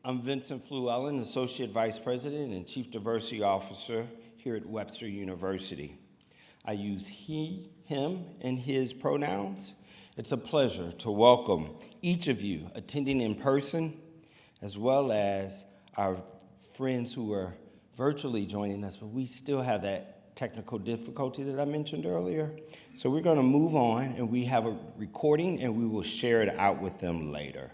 I'm Vincent Fluellen, Associate Vice President and Chief Diversity Officer here at Webster University. I use he, him, and his pronouns. It's a pleasure to welcome each of you attending in person, as well as our friends who are virtually joining us, but we still have that technical difficulty that I mentioned earlier. So we're going to move on, and we have a recording, and we will share it out with them later.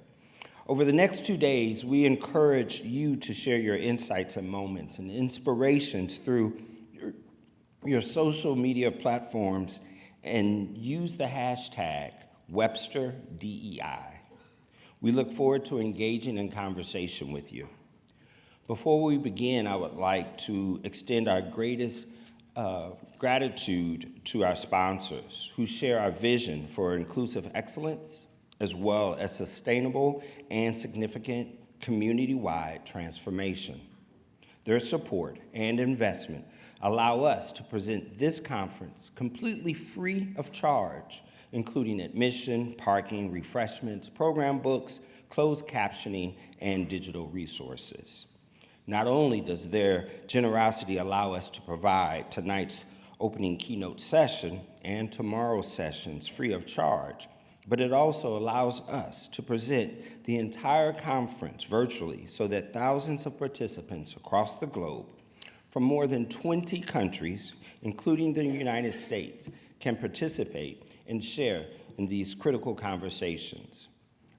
Over the next 2 days, we encourage you to share your insights and moments and inspirations through your social media platforms and use the hashtag WebsterDEI. We look forward to engaging in conversation with you. Before we begin, I would like to extend our greatest gratitude to our sponsors who share our vision for inclusive excellence, as well as sustainable and significant community-wide transformation. Their support and investment allow us to present this conference completely free of charge, including admission, parking, refreshments, program books, closed captioning, and digital resources. Not only does their generosity allow us to provide tonight's opening keynote session and tomorrow's sessions free of charge, but it also allows us to present the entire conference virtually so that thousands of participants across the globe from more than 20 countries, including the United States, can participate and share in these critical conversations.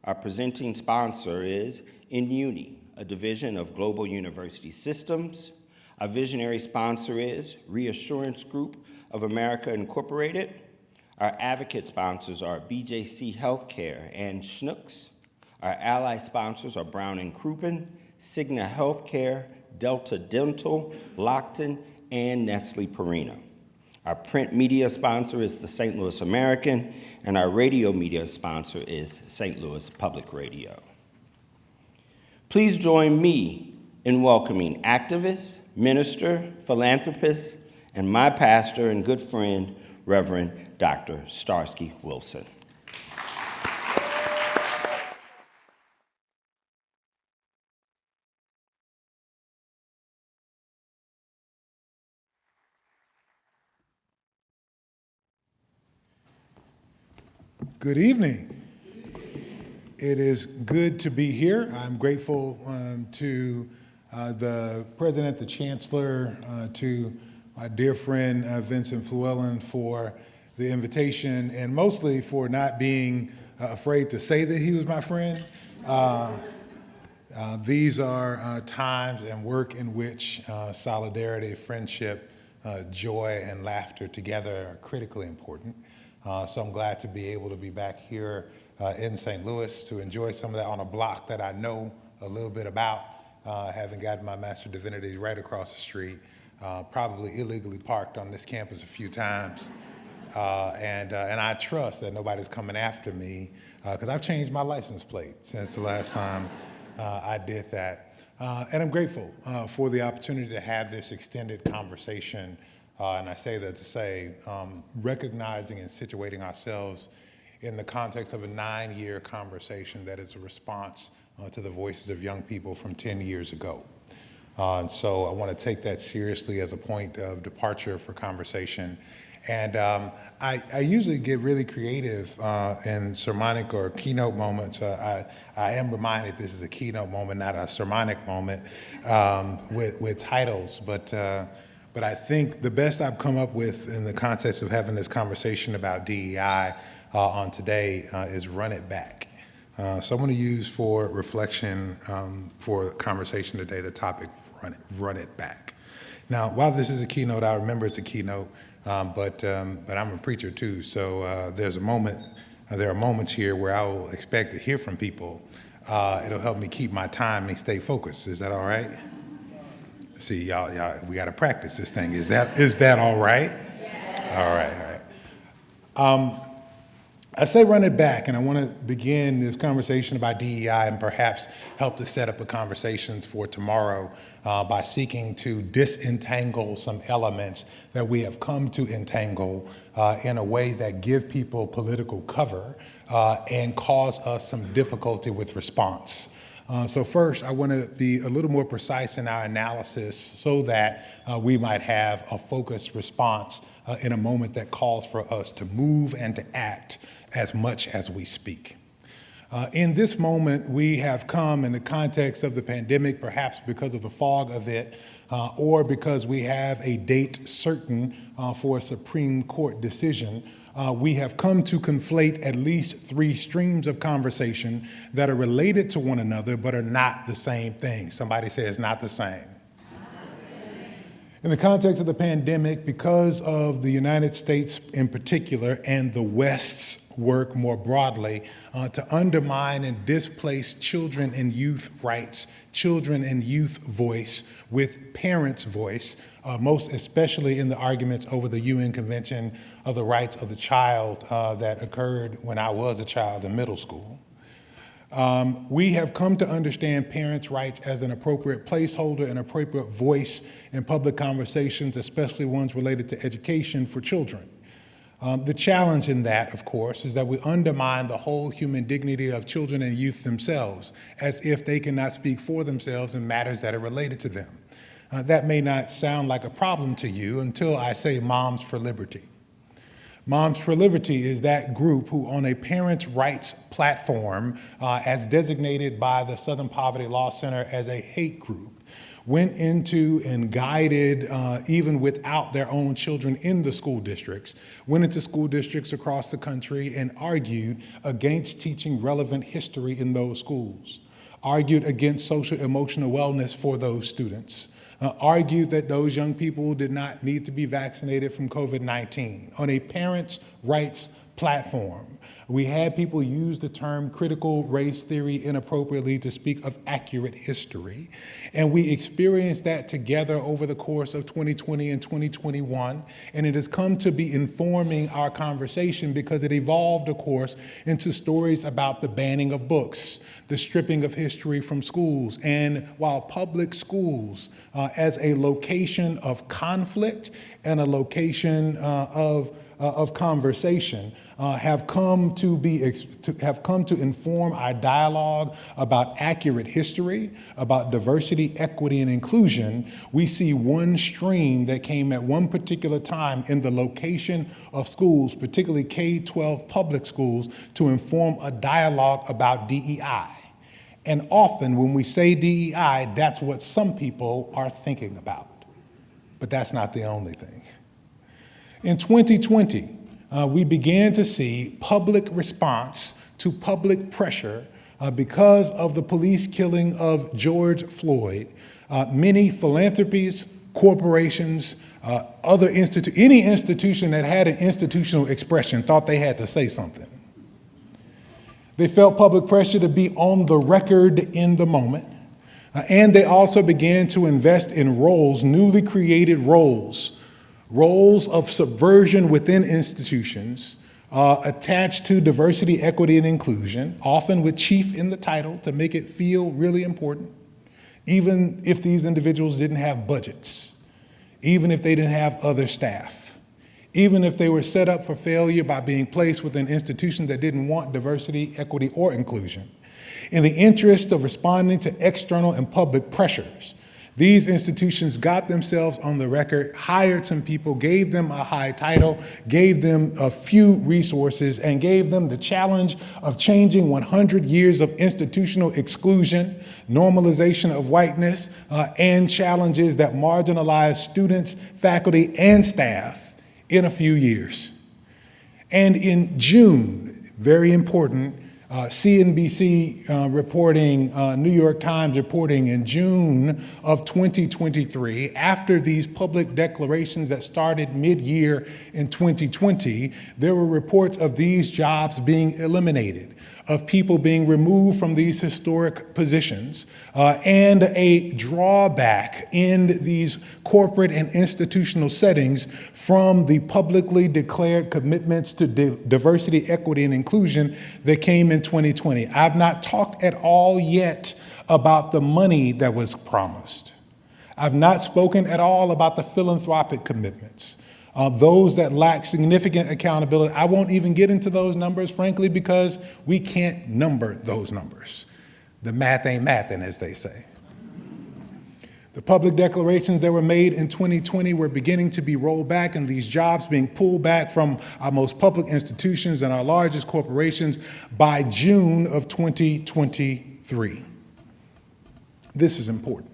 Our presenting sponsor is InUni, a division of Global University Systems. Our visionary sponsor is Reassurance Group of America Incorporated. Our advocate sponsors are BJC Healthcare and Schnucks. Our ally sponsors are Brown and Crouppen, Cigna Healthcare, Delta Dental, Lockton, and Nestle Purina. Our print media sponsor is the St. Louis American, and our radio media sponsor is St. Louis Public Radio. Please join me in welcoming activist, minister, philanthropist, and my pastor and good friend, Reverend Dr. Starsky Wilson. Good evening. It is good to be here. I'm grateful to the President, the Chancellor, to my dear friend Vincent Fluellen for the invitation, and mostly for not being afraid to say that he was my friend. These are times and work in which solidarity, friendship, joy, and laughter together are critically important. So I'm glad to be able to be back here in St. Louis to enjoy some of that on a block that I know a little bit about, having gotten my Master of Divinity right across the street, probably illegally parked on this campus a few times. And I trust that nobody's coming after me because I've changed my license plate since the last time I did that. And I'm grateful for the opportunity to have this extended conversation. And I say that to say, recognizing and situating ourselves in the context of a 9-year conversation that is a response to the voices of young people from 10 years ago. And so I want to take that seriously as a point of departure for conversation. And I usually get really creative in sermonic or keynote moments. I am reminded this is a keynote moment, not a sermonic moment, with titles. But I think the best I've come up with in the context of having this conversation about DEI on today is run it back. So I'm going to use for reflection for conversation today the topic run it back. Now, while this is a keynote, I remember it's a keynote, but I'm a preacher too. So there are moments here where I will expect to hear from people. It'll help me keep my time and stay focused. Is that all right? See, y'all, we got to practice this thing. Is that all right? Yes. All right. I say run it back, and I want to begin this conversation about DEI and perhaps help to set up the conversations for tomorrow by seeking to disentangle some elements that we have come to entangle in a way that give people political cover and cause us some difficulty with response. So first, I want to be a little more precise in our analysis so that we might have a focused response in a moment that calls for us to move and to act as much as we speak. In this moment, we have come in the context of the pandemic, perhaps because of the fog of it, or because we have a date certain for a Supreme Court decision. We have come to conflate at least three streams of conversation that are related to one another but are not the same thing. Somebody says not the same. In the context of the pandemic, because of the United States in particular and the West's work more broadly to undermine and displace children and youth rights, children and youth voice with parents' voice, most especially in the arguments over the UN Convention of the Rights of the Child that occurred when I was a child in middle school. We have come to understand parents' rights as an appropriate placeholder, an appropriate voice in public conversations, especially ones related to education for children. The challenge in that, of course, is that we undermine the whole human dignity of children and youth themselves, as if they cannot speak for themselves in matters that are related to them. That may not sound like a problem to you until I say Moms for Liberty. Moms for Liberty is that group who, on a parents' rights platform, as designated by the Southern Poverty Law Center as a hate group, went into and guided, even without their own children in the school districts, went into school districts across the country and argued against teaching relevant history in those schools, argued against social emotional wellness for those students, argued that those young people did not need to be vaccinated from COVID-19 on a parents' rights platform. We had people use the term critical race theory inappropriately to speak of accurate history. And we experienced that together over the course of 2020 and 2021. And it has come to be informing our conversation because it evolved, of course, into stories about the banning of books, the stripping of history from schools. And while public schools as a location of conflict and a location of conversation have come to inform our dialogue about accurate history, about diversity, equity, and inclusion. We see one stream that came at one particular time in the location of schools, particularly K-12 public schools, to inform a dialogue about DEI. And often when we say DEI, that's what some people are thinking about. But that's not the only thing. In 2020, we began to see public response to public pressure because of the police killing of George Floyd. Many philanthropies, corporations, any institution that had an institutional expression thought they had to say something. They felt public pressure to be on the record in the moment. And they also began to invest in roles, newly created roles of subversion within institutions attached to diversity, equity, and inclusion, often with chief in the title to make it feel really important, even if these individuals didn't have budgets, even if they didn't have other staff, even if they were set up for failure by being placed within institutions that didn't want diversity, equity, or inclusion. In the interest of responding to external and public pressures, these institutions got themselves on the record, hired some people, gave them a high title, gave them a few resources, and gave them the challenge of changing 100 years of institutional exclusion, normalization of whiteness, and challenges that marginalize students, faculty, and staff in a few years. And in June, very important, CNBC reporting, New York Times reporting in June of 2023, after these public declarations that started mid-year in 2020, there were reports of these jobs being eliminated, of people being removed from these historic positions, and a drawback in these corporate and institutional settings from the publicly declared commitments to diversity, equity, and inclusion that came in 2020. I've not talked at all yet about the money that was promised. I've not spoken at all about the philanthropic commitments. Those that lack significant accountability. I won't even get into those numbers, frankly, because we can't number those numbers. The math ain't mathin', as they say. The public declarations that were made in 2020 were beginning to be rolled back, and these jobs being pulled back from our most public institutions and our largest corporations by June of 2023. This is important.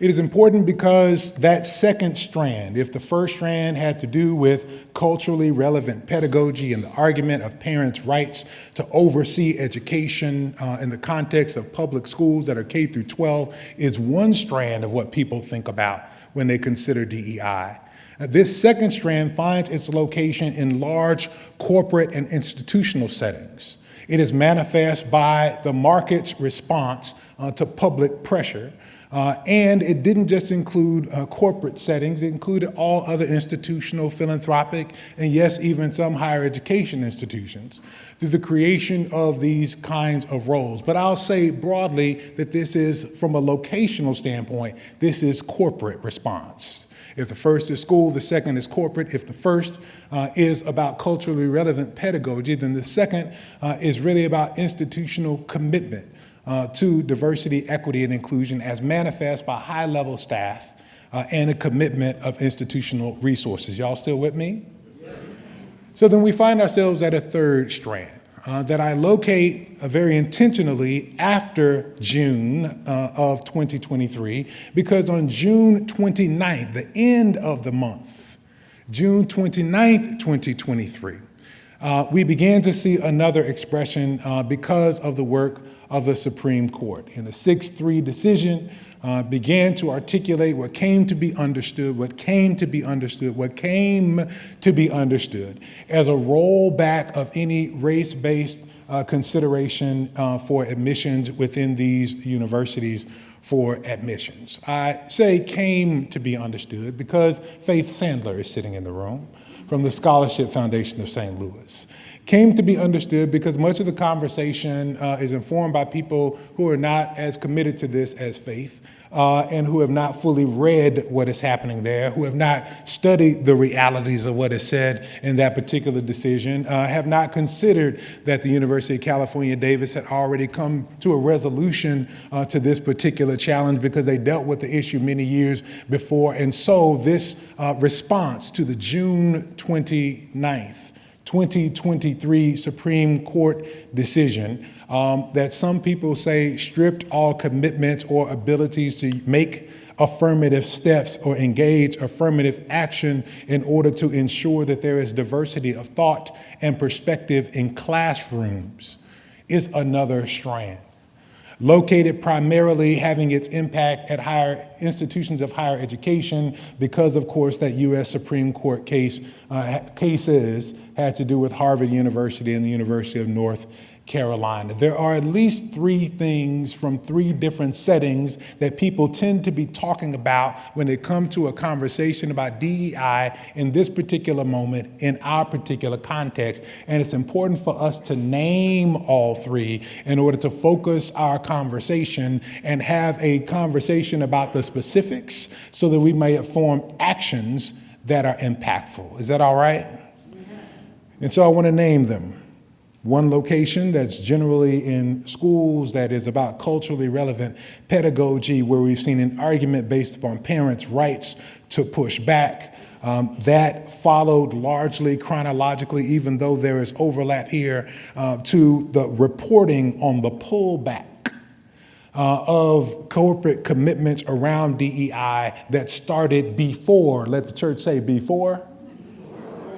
It is important because that second strand, if the first strand had to do with culturally relevant pedagogy and the argument of parents' rights to oversee education in the context of public schools that are K through 12, is one strand of what people think about when they consider DEI. This second strand finds its location in large corporate and institutional settings. It is manifest by the market's response to public pressure. And it didn't just include corporate settings, it included all other institutional, philanthropic, and yes, even some higher education institutions through the creation of these kinds of roles. But I'll say broadly that this is, from a locational standpoint, this is corporate response. If the first is school, the second is corporate. If the first is about culturally relevant pedagogy, then the second is really about institutional commitment to diversity, equity, and inclusion as manifest by high-level staff and a commitment of institutional resources. Y'all still with me? Yes. So then we find ourselves at a third strand that I locate very intentionally after June of 2023, because on June 29th, the end of the month, June 29th, 2023, we began to see another expression because of the work of the Supreme Court. In a 6-3 decision, began to articulate what came to be understood as a rollback of any race-based consideration for admissions within these universities for admissions. I say came to be understood because Faith Sandler is sitting in the room from the Scholarship Foundation of St. Louis. Came to be understood because much of the conversation is informed by people who are not as committed to this as Faith and who have not fully read what is happening there, who have not studied the realities of what is said in that particular decision, have not considered that the University of California, Davis had already come to a resolution to this particular challenge because they dealt with the issue many years before. And so this response to the June 29th, 2023 Supreme Court decision that some people say stripped all commitments or abilities to make affirmative steps or engage affirmative action in order to ensure that there is diversity of thought and perspective in classrooms is another strand. Located primarily having its impact at higher institutions of higher education because, of course, that U.S. Supreme Court cases had to do with Harvard University and the University of North Carolina. There are at least 3 things from 3 different settings that people tend to be talking about when they come to a conversation about DEI in this particular moment, in our particular context. And it's important for us to name all 3 in order to focus our conversation and have a conversation about the specifics so that we may form actions that are impactful. Is that all right? And so I want to name them. One location that's generally in schools that is about culturally relevant pedagogy, where we've seen an argument based upon parents' rights to push back. That followed largely chronologically, even though there is overlap here, to the reporting on the pullback of corporate commitments around DEI that started before, let the church say before,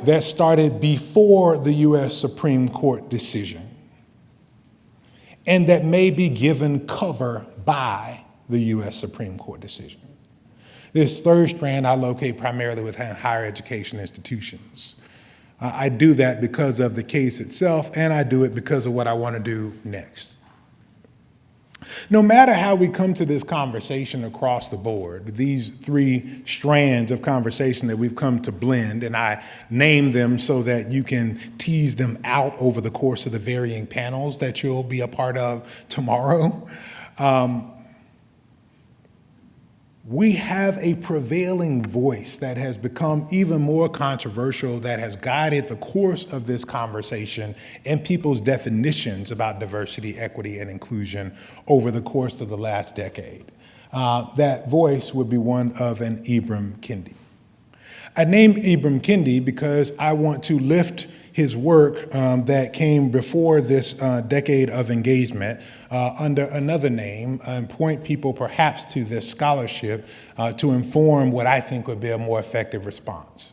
that started before the U.S. Supreme Court decision, and that may be given cover by the U.S. Supreme Court decision. This third strand I locate primarily within higher education institutions. I do that because of the case itself, and I do it because of what I want to do next. No matter how we come to this conversation across the board, these 3 strands of conversation that we've come to blend, and I name them so that you can tease them out over the course of the varying panels that you'll be a part of tomorrow. we have a prevailing voice that has become even more controversial, that has guided the course of this conversation and people's definitions about diversity, equity, and inclusion over the course of the last decade. That voice would be one of an Ibram Kendi. I named Ibram Kendi because I want to lift his work that came before this decade of engagement under another name and point people perhaps to this scholarship to inform what I think would be a more effective response.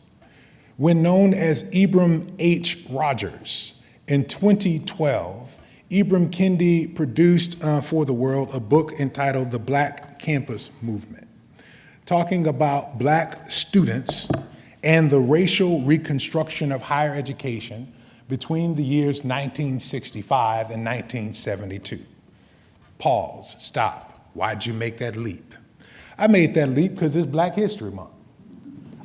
When known as Ibram H. Rogers, in 2012, Ibram Kendi produced for the world a book entitled The Black Campus Movement, talking about Black students and the racial reconstruction of higher education between the years 1965 and 1972. Pause, stop. Why'd you make that leap? I made that leap because it's Black History Month.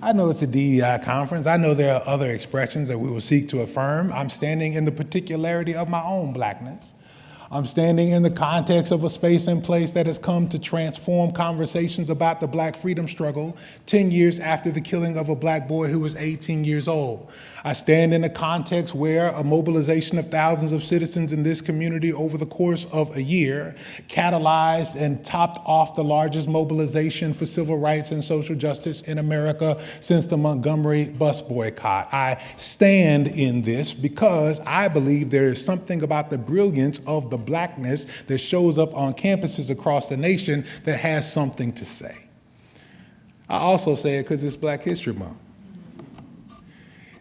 I know it's a DEI conference. I know there are other expressions that we will seek to affirm. I'm standing in the particularity of my own Blackness. I'm standing in the context of a space and place that has come to transform conversations about the Black freedom struggle 10 years after the killing of a Black boy who was 18 years old. I stand in a context where a mobilization of thousands of citizens in this community over the course of a year catalyzed and topped off the largest mobilization for civil rights and social justice in America since the Montgomery bus boycott. I stand in this because I believe there is something about the brilliance of the Blackness that shows up on campuses across the nation that has something to say. I also say it because it's Black History Month.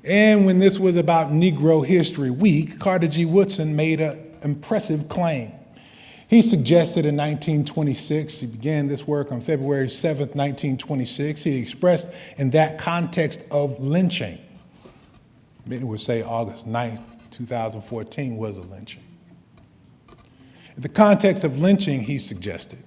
And when this was about Negro History Week, Carter G. Woodson made an impressive claim. He suggested in 1926, he began this work on February 7th, 1926, he expressed in that context of lynching. Many would say August 9th, 2014 was a lynching. In the context of lynching, he suggested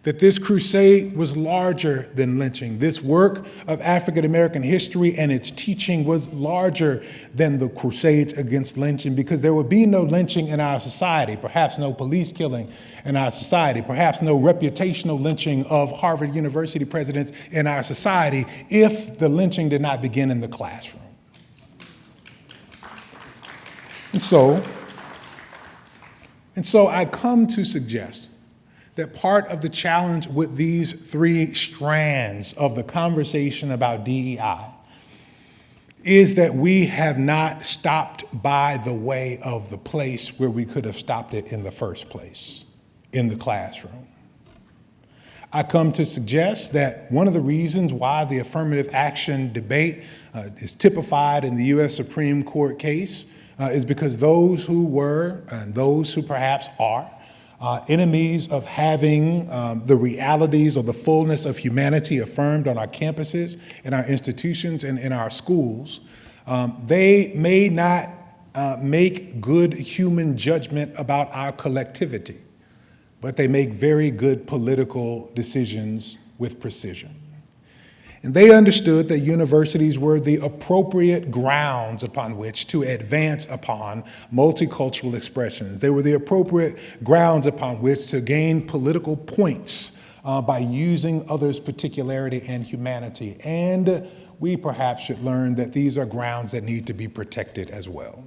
that this crusade was larger than lynching. This work of African American history and its teaching was larger than the crusades against lynching, because there would be no lynching in our society, perhaps no police killing in our society, perhaps no reputational lynching of Harvard University presidents in our society if the lynching did not begin in the classroom. And so I come to suggest that part of the challenge with these three strands of the conversation about DEI is that we have not stopped by the way of the place where we could have stopped it in the first place, in the classroom. I come to suggest that one of the reasons why the affirmative action debate is typified in the US Supreme Court case is because those who were and those who perhaps are enemies of having the realities or the fullness of humanity affirmed on our campuses, in our institutions, and in our schools, they may not make good human judgment about our collectivity, but they make very good political decisions with precision. And they understood that universities were the appropriate grounds upon which to advance upon multicultural expressions. They were the appropriate grounds upon which to gain political points by using others' particularity and humanity. And we perhaps should learn that these are grounds that need to be protected as well.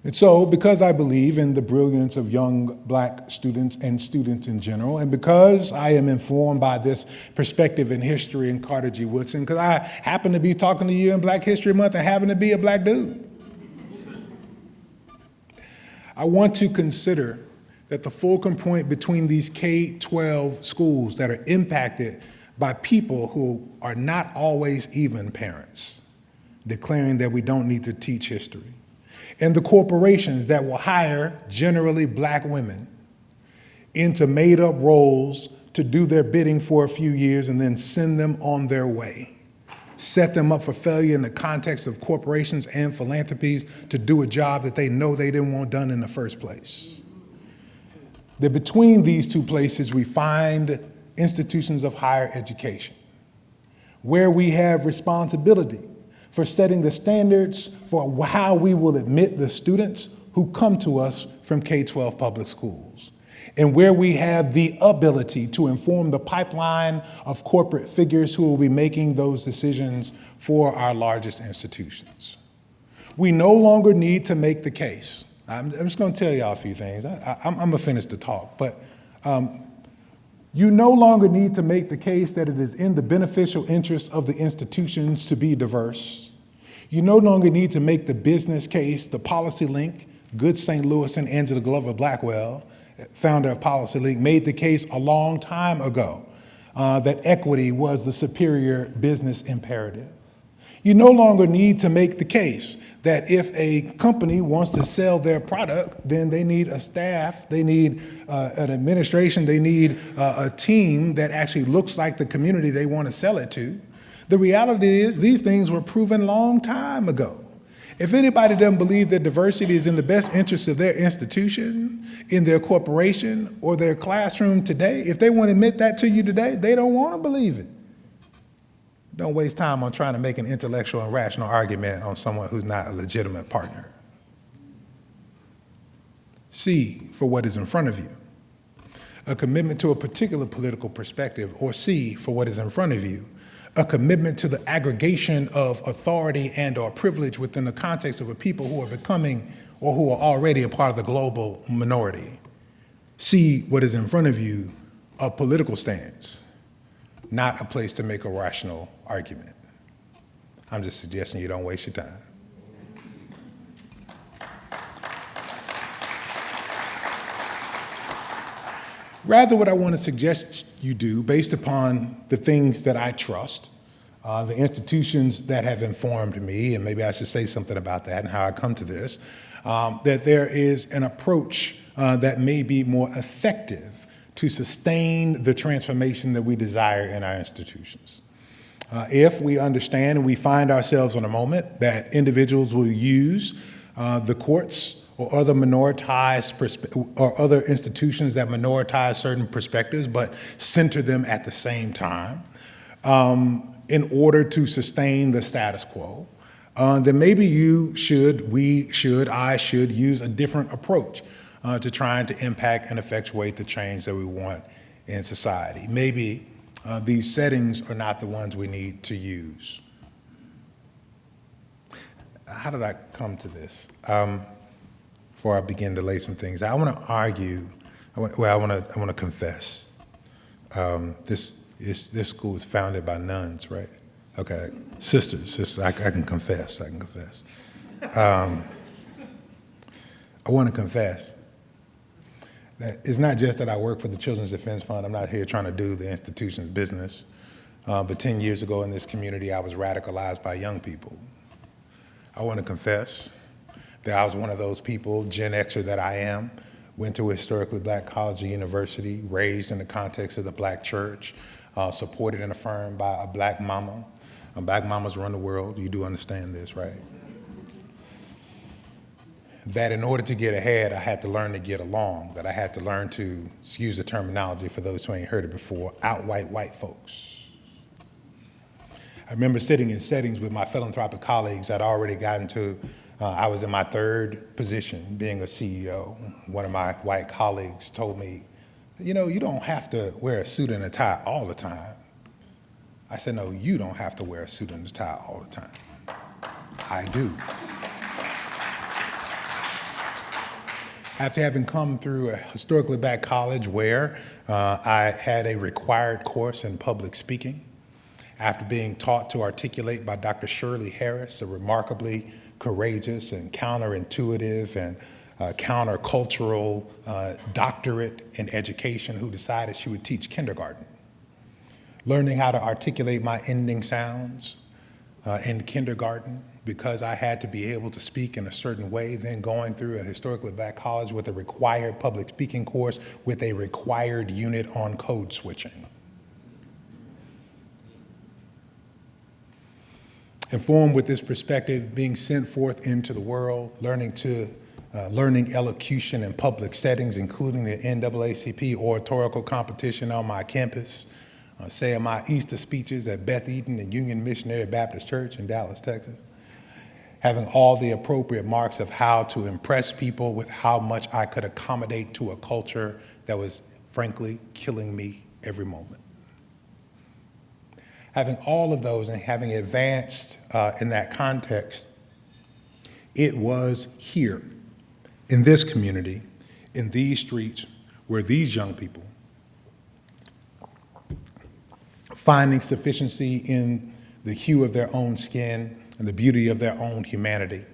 And so, because I believe in the brilliance of young Black students and students in general, and because I am informed by this perspective in history and Carter G. Woodson, because I happen to be talking to you in Black History Month and happen to be a Black dude, I want to consider that the fulcrum point between these K-12 schools that are impacted by people who are not always even parents, declaring that we don't need to teach history, and the corporations that will hire generally Black women into made-up roles to do their bidding for a few years and then send them on their way, set them up for failure in the context of corporations and philanthropies to do a job that they know they didn't want done in the first place. That between these two places we find institutions of higher education, where we have responsibility for setting the standards for how we will admit the students who come to us from K-12 public schools. and where we have the ability to inform the pipeline of corporate figures who will be making those decisions for our largest institutions. We no longer need to make the case. I'm just going to tell y'all a few things. I'm going to finish the talk, but you no longer need to make the case that it is in the beneficial interest of the institutions to be diverse. You no longer need to make the business case, the policy link. Good St. Louis and Angela Glover Blackwell, founder of Policy Link, made the case a long time ago that equity was the superior business imperative. You no longer need to make the case that if a company wants to sell their product, then they need a staff, they need an administration, they need a team that actually looks like the community they want to sell it to. The reality is these things were proven a long time ago. If anybody doesn't believe that diversity is in the best interest of their institution, in their corporation, or their classroom today, if they want to admit that to you today, they don't want to believe it. Don't waste time on trying to make an intellectual and rational argument on someone who's not a legitimate partner. C, for what is in front of you. A commitment to a particular political perspective, or C, for what is in front of you. A commitment to the aggregation of authority and or privilege within the context of a people who are becoming or who are already a part of the global minority. C, what is in front of you, a political stance, not a place to make a rational argument. I'm just suggesting you don't waste your time. Rather, what I want to suggest you do, based upon the things that I trust, the institutions that have informed me, and maybe I should say something about that and how I come to this, that there is an approach that may be more effective to sustain the transformation that we desire in our institutions. If we understand and we find ourselves in a moment that individuals will use the courts or other or other institutions that minoritize certain perspectives but center them at the same time in order to sustain the status quo, then maybe I should use a different approach to trying to impact and effectuate the change that we want in society. Maybe these settings are not the ones we need to use. How did I come to this? Before I begin to lay some things out, I want to argue. I want to confess. This school is founded by nuns, right? Okay, sisters. I can confess. I want to confess that it's not just that I work for the Children's Defense Fund. I'm not here trying to do the institution's business. But 10 years ago in this community, I was radicalized by young people. I want to confess that I was one of those people, Gen Xer that I am, went to a historically black college or university, raised in the context of the black church, supported and affirmed by a black mama. Black mamas run the world. You do understand this, right? That in order to get ahead, I had to learn to get along, that I had to learn to, excuse the terminology for those who ain't heard it before, out-white white folks. I remember sitting in settings with my philanthropic colleagues. I'd already gotten to, I was in my third position, being a CEO. One of my white colleagues told me, you know, you don't have to wear a suit and a tie all the time. I said, no, you don't have to wear a suit and a tie all the time. I do. After having come through a historically black college where I had a required course in public speaking, after being taught to articulate by Dr. Shirley Harris, a remarkably courageous and counterintuitive and countercultural doctorate in education who decided she would teach kindergarten. Learning how to articulate my ending sounds in kindergarten because I had to be able to speak in a certain way, then going through a historically black college with a required public speaking course with a required unit on code switching. Informed with this perspective, being sent forth into the world, learning elocution in public settings, including the NAACP oratorical competition on my campus, saying my Easter speeches at Beth Eden and Union Missionary Baptist Church in Dallas, Texas. having all the appropriate marks of how to impress people with how much I could accommodate to a culture that was, frankly, killing me every moment. Having all of those and having advanced in that context, it was here, in this community, in these streets, where these young people, finding sufficiency in the hue of their own skin and the beauty of their own humanity,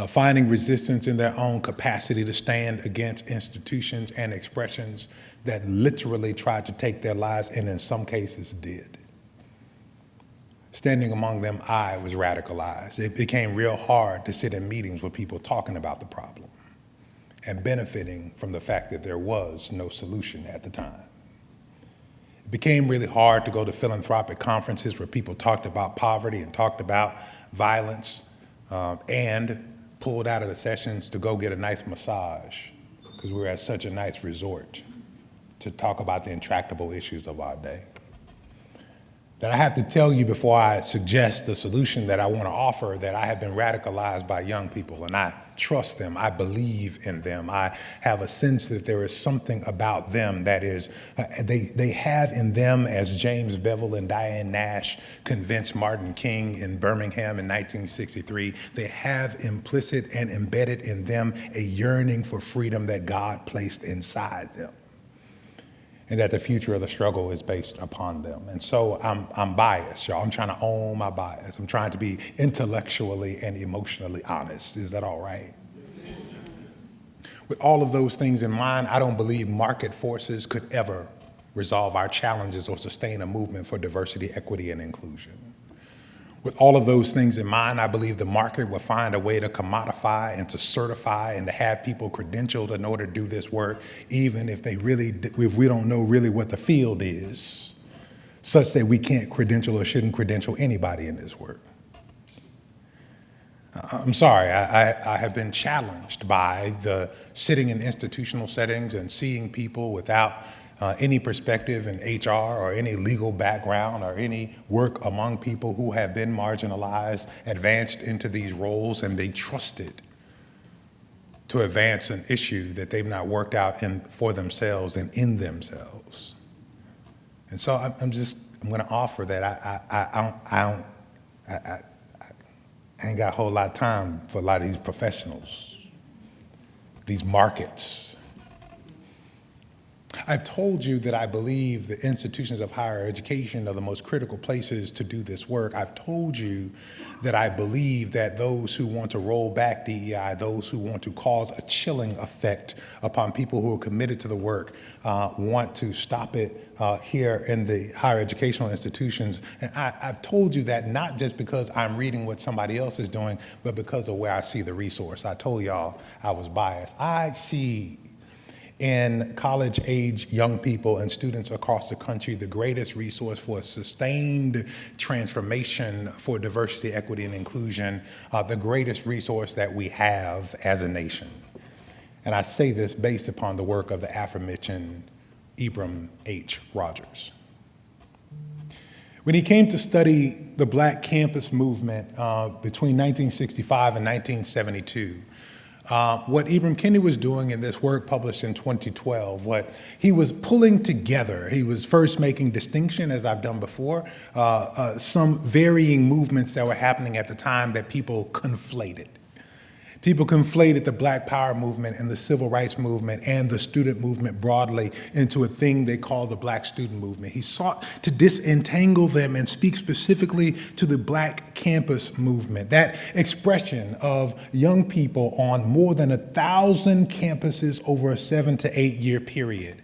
finding resistance in their own capacity to stand against institutions and expressions that literally tried to take their lives and in some cases did. Standing among them, I was radicalized. It became real hard to sit in meetings with people talking about the problem and benefiting from the fact that there was no solution at the time. It became really hard to go to philanthropic conferences where people talked about poverty and talked about violence and pulled out of the sessions to go get a nice massage because we were at such a nice resort to talk about the intractable issues of our day. That I have to tell you before I suggest the solution that I want to offer that I have been radicalized by young people and I trust them, I believe in them. I have a sense that there is something about them that is, they have in them, as James Bevel and Diane Nash convinced Martin King in Birmingham in 1963, they have implicit and embedded in them a yearning for freedom that God placed inside them, and that the future of the struggle is based upon them. And so I'm biased, y'all. I'm trying to own my bias. I'm trying to be intellectually and emotionally honest. Is that all right? With all of those things in mind, I don't believe market forces could ever resolve our challenges or sustain a movement for diversity, equity, and inclusion. With all of those things in mind, I believe the market will find a way to commodify and to certify and to have people credentialed in order to do this work, even if we don't know really what the field is, such that we can't credential or shouldn't credential anybody in this work. I'm sorry, I have been challenged by the sitting in institutional settings and seeing people without any perspective in HR or any legal background or any work among people who have been marginalized, advanced into these roles, and they trusted to advance an issue that they've not worked out for themselves and in themselves. And so I'm going to offer that I ain't got a whole lot of time for a lot of these professionals, these markets. I've told you that I believe the institutions of higher education are the most critical places to do this work. I've told you that I believe that those who want to roll back DEI, those who want to cause a chilling effect upon people who are committed to the work, want to stop it here in the higher educational institutions. And I've told you that not just because I'm reading what somebody else is doing, but because of where I see the resource. I told y'all I was biased. I see in college-age young people and students across the country the greatest resource for a sustained transformation for diversity, equity, and inclusion, the greatest resource that we have as a nation. And I say this based upon the work of the aforementioned Ibram H. Rogers. When he came to study the Black campus movement between 1965 and 1972, what Ibram Kendi was doing in this work published in 2012, what he was pulling together, he was first making distinction, as I've done before, some varying movements that were happening at the time that people conflated. People conflated the Black Power movement and the Civil Rights movement and the student movement broadly into a thing they call the Black student movement. He sought to disentangle them and speak specifically to the Black campus movement, that expression of young people on more than 1,000 campuses over a 7 to 8 year period,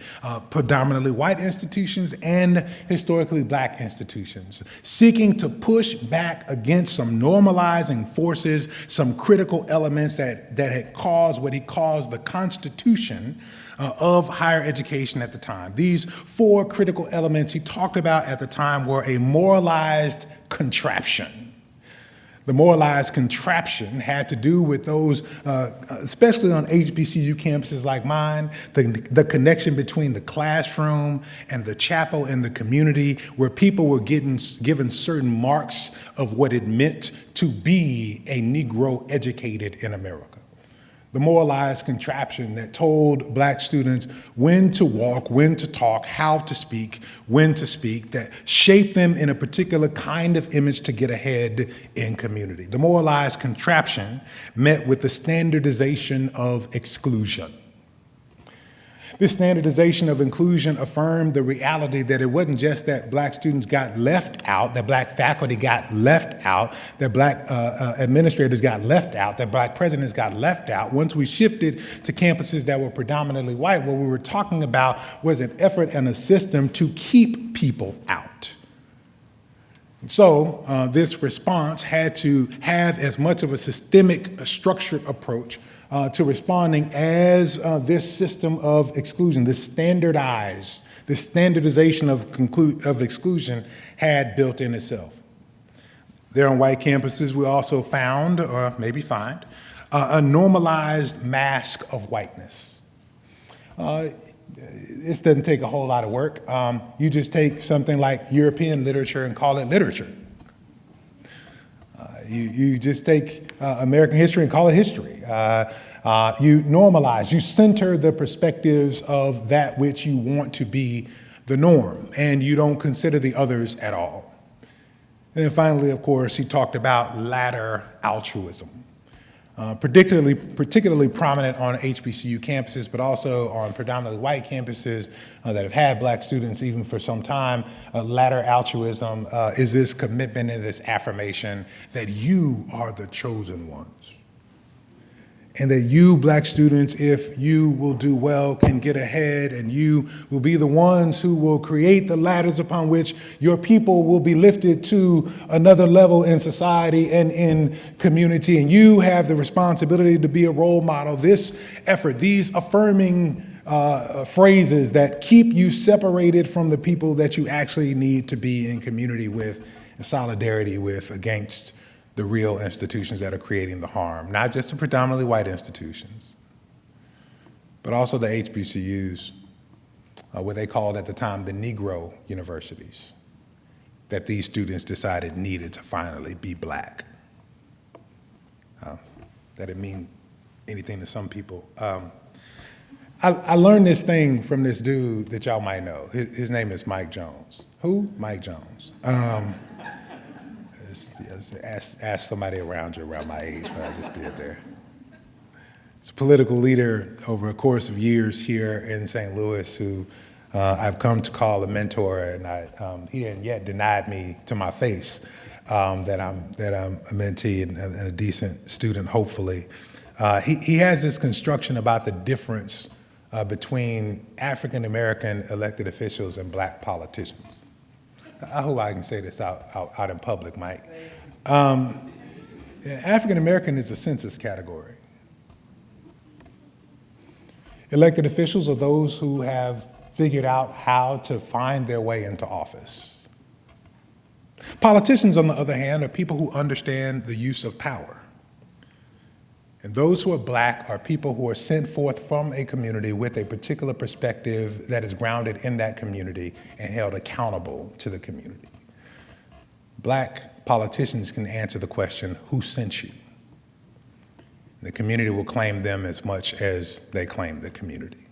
predominantly white institutions and historically Black institutions, seeking to push back against some normalizing forces, some critical elements that had caused what he calls the constitution of higher education at the time. These 4 critical elements he talked about at the time were a moralized contraption, The moralized contraption had to do with those, especially on HBCU campuses like mine, the connection between the classroom and the chapel and the community, where people were given certain marks of what it meant to be a Negro educated in America. The moralized contraption that told Black students when to walk, when to talk, how to speak, when to speak, that shaped them in a particular kind of image to get ahead in community. The moralized contraption met with the standardization of exclusion. This standardization of inclusion affirmed the reality that it wasn't just that Black students got left out, that Black faculty got left out, that Black administrators got left out, that Black presidents got left out. Once we shifted to campuses that were predominantly white, what we were talking about was an effort and a system to keep people out. So this response had to have as much of a systemic, structured approach to responding as this system of exclusion, this standardization of exclusion had built in itself. There on white campuses, we also found, or maybe find, a normalized mask of whiteness. This doesn't take a whole lot of work. You just take something like European literature and call it literature. You just take American history and call it history. You normalize, you center the perspectives of that which you want to be the norm, and you don't consider the others at all. And then finally, of course, he talked about ladder altruism, particularly prominent on HBCU campuses, but also on predominantly white campuses that have had Black students even for some time. Ladder altruism is this commitment and this affirmation that you are the chosen ones. And that you, Black students, if you will do well, can get ahead, and you will be the ones who will create the ladders upon which your people will be lifted to another level in society and in community. And you have the responsibility to be a role model. This effort, these affirming phrases that keep you separated from the people that you actually need to be in community with, in solidarity with, against the real institutions that are creating the harm, not just the predominantly white institutions, but also the HBCUs, what they called at the time the Negro universities, that these students decided needed to finally be Black. That didn't mean anything to some people. I learned this thing from this dude that y'all might know. His name is Mike Jones. Who? Mike Jones. Ask somebody around you around my age, what I just did there. It's a political leader over a course of years here in St. Louis who I've come to call a mentor, and he hadn't yet denied me to my face that I'm a mentee and a decent student, hopefully. He has this construction about the difference between African American elected officials and Black politicians. I hope I can say this out in public, Mike. African American is a census category. Elected officials are those who have figured out how to find their way into office. Politicians, on the other hand, are people who understand the use of power. And those who are Black are people who are sent forth from a community with a particular perspective that is grounded in that community and held accountable to the community. Black politicians can answer the question, who sent you? The community will claim them as much as they claim the community.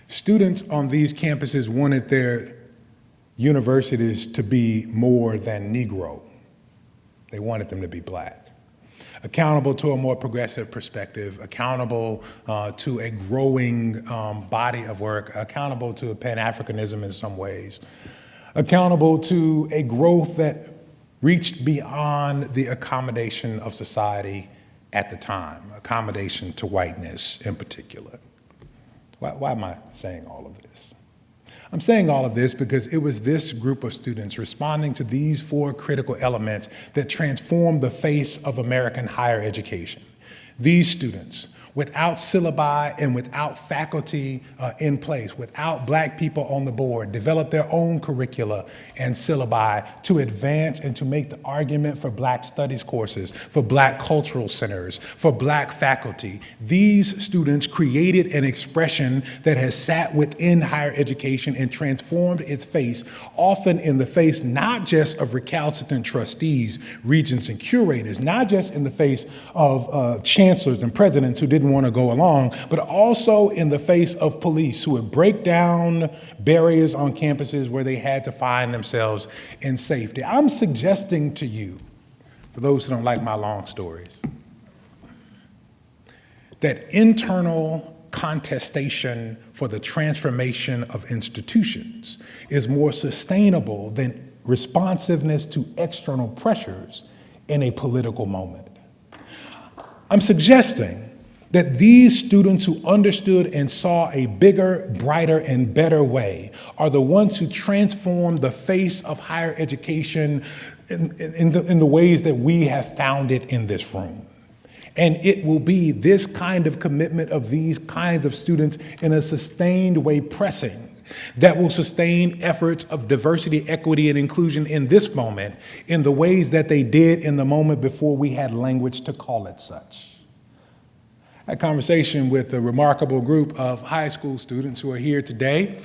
Students on these campuses wanted their universities to be more than Negro. They wanted them to be Black. Accountable to a more progressive perspective, accountable to a growing body of work, accountable to Pan-Africanism in some ways, accountable to a growth that reached beyond the accommodation of society at the time, accommodation to whiteness in particular. Why am I saying all of this? I'm saying all of this because it was this group of students responding to these four critical elements that transformed the face of American higher education. These students without syllabi and without faculty in place, without Black people on the board, develop their own curricula and syllabi to advance and to make the argument for Black studies courses, for Black cultural centers, for Black faculty. These students created an expression that has sat within higher education and transformed its face, often in the face not just of recalcitrant trustees, regents, and curators, not just in the face of chancellors and presidents who didn't want to go along, but also in the face of police who would break down barriers on campuses where they had to find themselves in safety. I'm suggesting to you, for those who don't like my long stories, that internal contestation for the transformation of institutions is more sustainable than responsiveness to external pressures in a political moment. I'm suggesting that these students who understood and saw a bigger, brighter, and better way are the ones who transform the face of higher education in the ways that we have found it in this room. And it will be this kind of commitment of these kinds of students in a sustained way pressing that will sustain efforts of diversity, equity, and inclusion in this moment in the ways that they did in the moment before we had language to call it such. I had a conversation with a remarkable group of high school students who are here today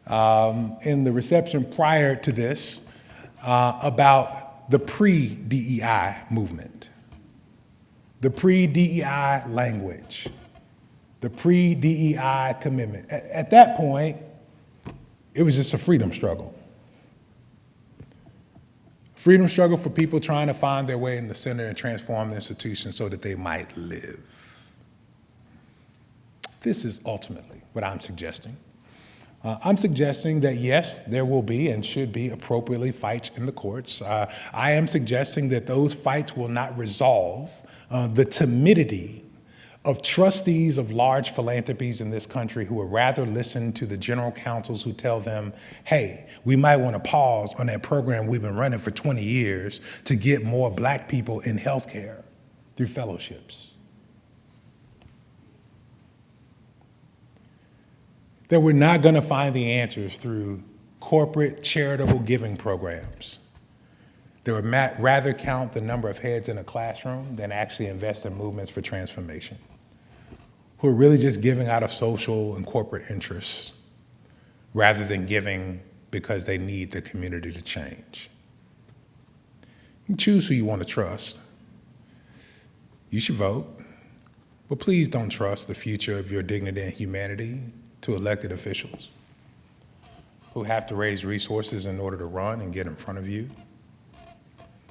in the reception prior to this about the pre-DEI movement, the pre-DEI language, the pre-DEI commitment. At that point, it was just a freedom struggle. Freedom struggle for people trying to find their way in the center and transform the institution so that they might live. This is ultimately what I'm suggesting. I'm suggesting that yes, there will be and should be appropriately fights in the courts. I am suggesting that those fights will not resolve the timidity of trustees of large philanthropies in this country who would rather listen to the general counsels who tell them, hey, we might want to pause on that program we've been running for 20 years to get more Black people in healthcare through fellowships. That we're not going to find the answers through corporate charitable giving programs. They would rather count the number of heads in a classroom than actually invest in movements for transformation, who are really just giving out of social and corporate interests rather than giving because they need the community to change. You can choose who you want to trust. You should vote, but please don't trust the future of your dignity and humanity to elected officials who have to raise resources in order to run and get in front of you.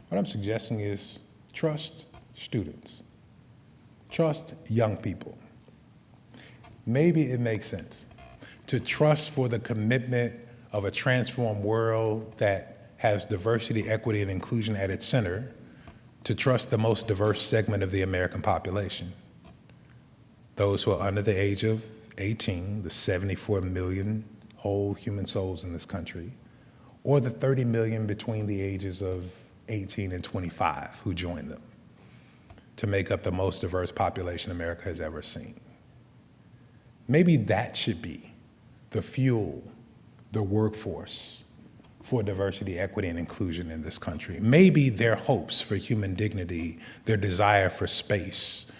What I'm suggesting is trust students, trust young people. Maybe it makes sense to trust for the commitment of a transformed world that has diversity, equity, and inclusion at its center, to trust the most diverse segment of the American population, those who are under the age of 18, the 74 million whole human souls in this country, or the 30 million between the ages of 18 and 25 who joined them to make up the most diverse population America has ever seen. Maybe that should be the fuel, the workforce for diversity, equity, and inclusion in this country. Maybe their hopes for human dignity, their desire for space,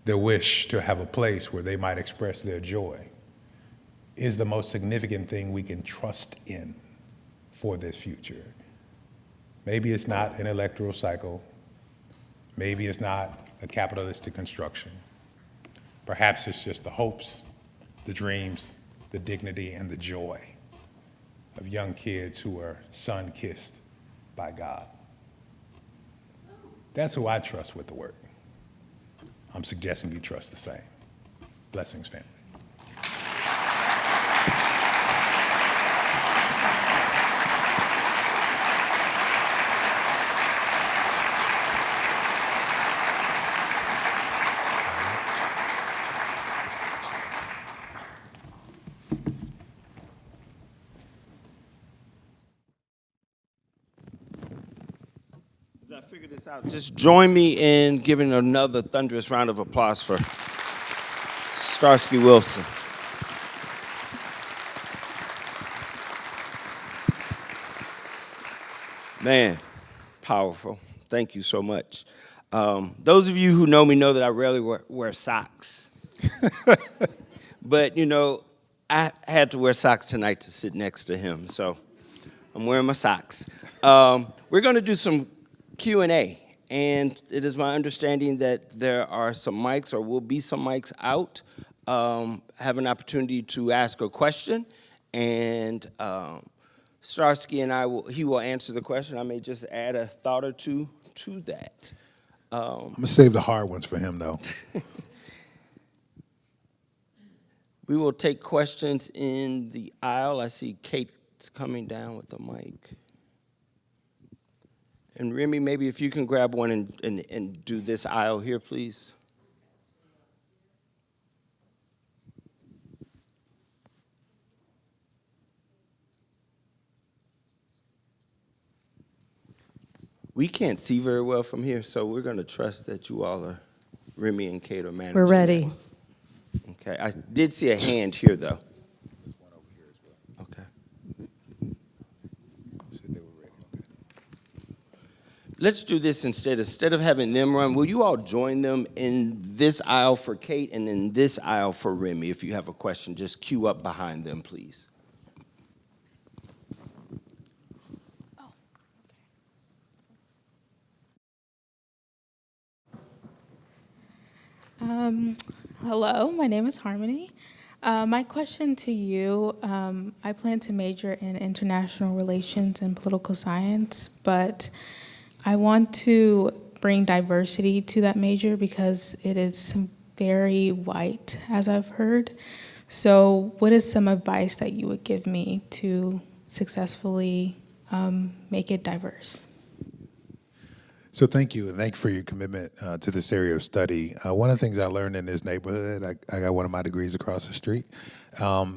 their wish to have a place where they might express their joy is the most significant thing we can trust in for this future. Maybe it's not an electoral cycle. Maybe it's not a capitalistic construction. Perhaps it's just the hopes, the dreams, the dignity, and the joy of young kids who are sun-kissed by God. That's who I trust with the work. I'm suggesting you trust the same. Blessings, family. As I figure this out, just join me in giving another thunderous round of applause for Starsky Wilson. Man, powerful. Thank you so much. Those of you who know me know that I rarely wear socks. But, you know, I had to wear socks tonight to sit next to him, so I'm wearing my socks. We're going to do some Q&A, and it is my understanding that there are some mics, or will be some mics out. Have an opportunity to ask a question, and Starsky and he will answer the question. I may just add a thought or two to that. I'm going to save the hard ones for him, though. We will take questions in the aisle. I see Kate's coming down with the mic. And Remy, maybe if you can grab one and do this aisle here, please. We can't see very well from here, so we're going to trust that you all are, Remy and Kate are managing. We're ready. that. Okay, I did see a hand here, though. Okay. Let's do this instead. Instead of having them run, will you all join them in this aisle for Kate and in this aisle for Remy? If you have a question, just queue up behind them, please. Hello, my name is Harmony. My question to you, I plan to major in international relations and political science, but I want to bring diversity to that major because it is very white, as I've heard. So what is some advice that you would give me to successfully make it diverse? So thank you, and thank you for your commitment to this area of study. One of the things I learned in this neighborhood, I got one of my degrees across the street, so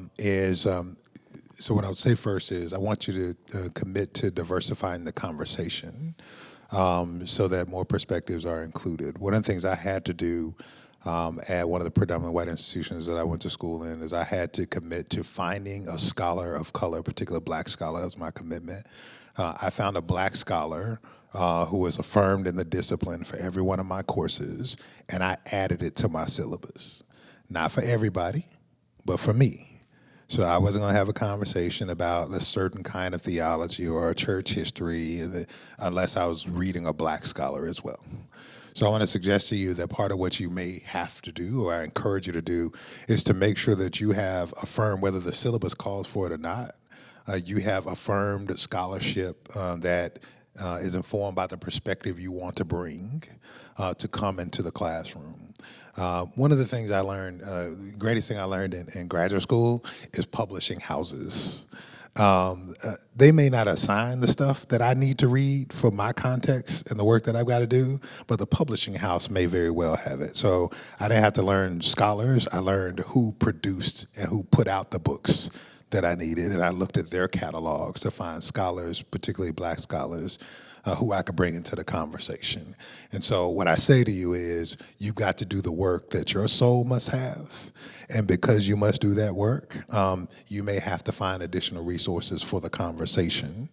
what I would say first is I want you to commit to diversifying the conversation so that more perspectives are included. One of the things I had to do at one of the predominantly white institutions that I went to school in is I had to commit to finding a scholar of color, a particular black scholar. That was my commitment. I found a black scholar who was affirmed in the discipline for every one of my courses, and I added it to my syllabus. Not for everybody, but for me. So I wasn't going to have a conversation about a certain kind of theology or church history unless I was reading a black scholar as well. So I want to suggest to you that part of what you may have to do, or I encourage you to do, is to make sure that you have affirmed, whether the syllabus calls for it or not, you have affirmed scholarship that is informed by the perspective you want to bring to come into the classroom. One of the things I learned, greatest thing I learned in graduate school is publishing houses. They may not assign the stuff that I need to read for my context and the work that I've got to do, but the publishing house may very well have it. So I didn't have to learn scholars. I learned who produced and who put out the books that I needed, and I looked at their catalogs to find scholars, particularly black scholars, who I could bring into the conversation. And so what I say to you is, you've got to do the work that your soul must have. And because you must do that work, you may have to find additional resources for the conversation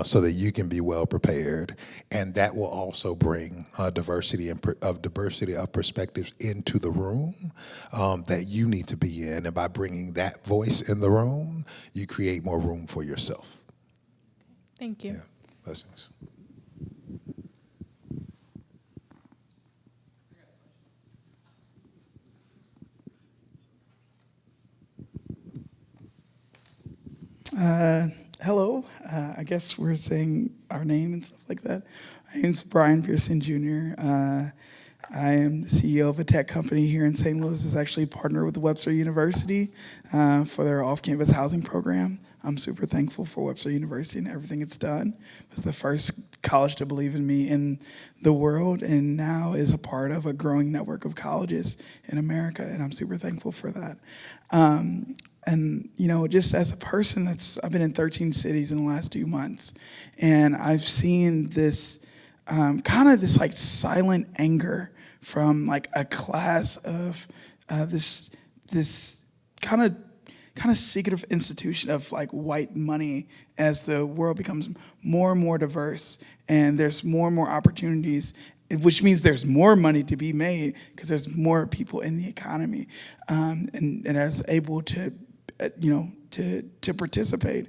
so that you can be well prepared. And that will also bring diversity of perspectives into the room that you need to be in. And by bringing that voice in the room, you create more room for yourself. Thank you. Yeah, blessings. Hello. I guess we're saying our name and stuff like that. My name's Brian Pearson Jr. I am the CEO of a tech company here in St. Louis. It's actually partnered with Webster University for their off-campus housing program. I'm super thankful for Webster University and everything it's done. It was the first college to believe in me in the world, and now is a part of a growing network of colleges in America, and I'm super thankful for that. And, you know, just as a person I've been in 13 cities in the last 2 months, and I've seen this kind of this like silent anger from like a class of this this kind of secretive institution of like white money as the world becomes more and more diverse and there's more and more opportunities, which means there's more money to be made because there's more people in the economy, and as able to, to participate.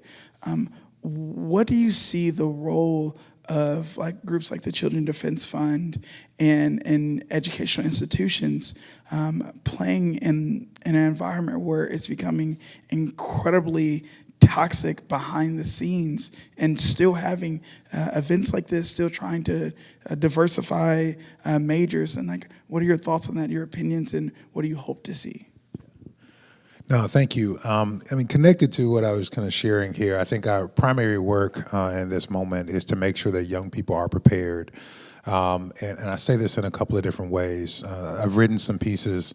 What do you see the role of like groups like the Children Defense Fund and educational institutions playing in an environment where it's becoming incredibly toxic behind the scenes, and still having events like this, still trying to diversify majors? And like, what are your thoughts on that, your opinions, and what do you hope to see? No, thank you. Connected to what I was kind of sharing here, I think our primary work in this moment is to make sure that young people are prepared. And I say this in a couple of different ways. I've written some pieces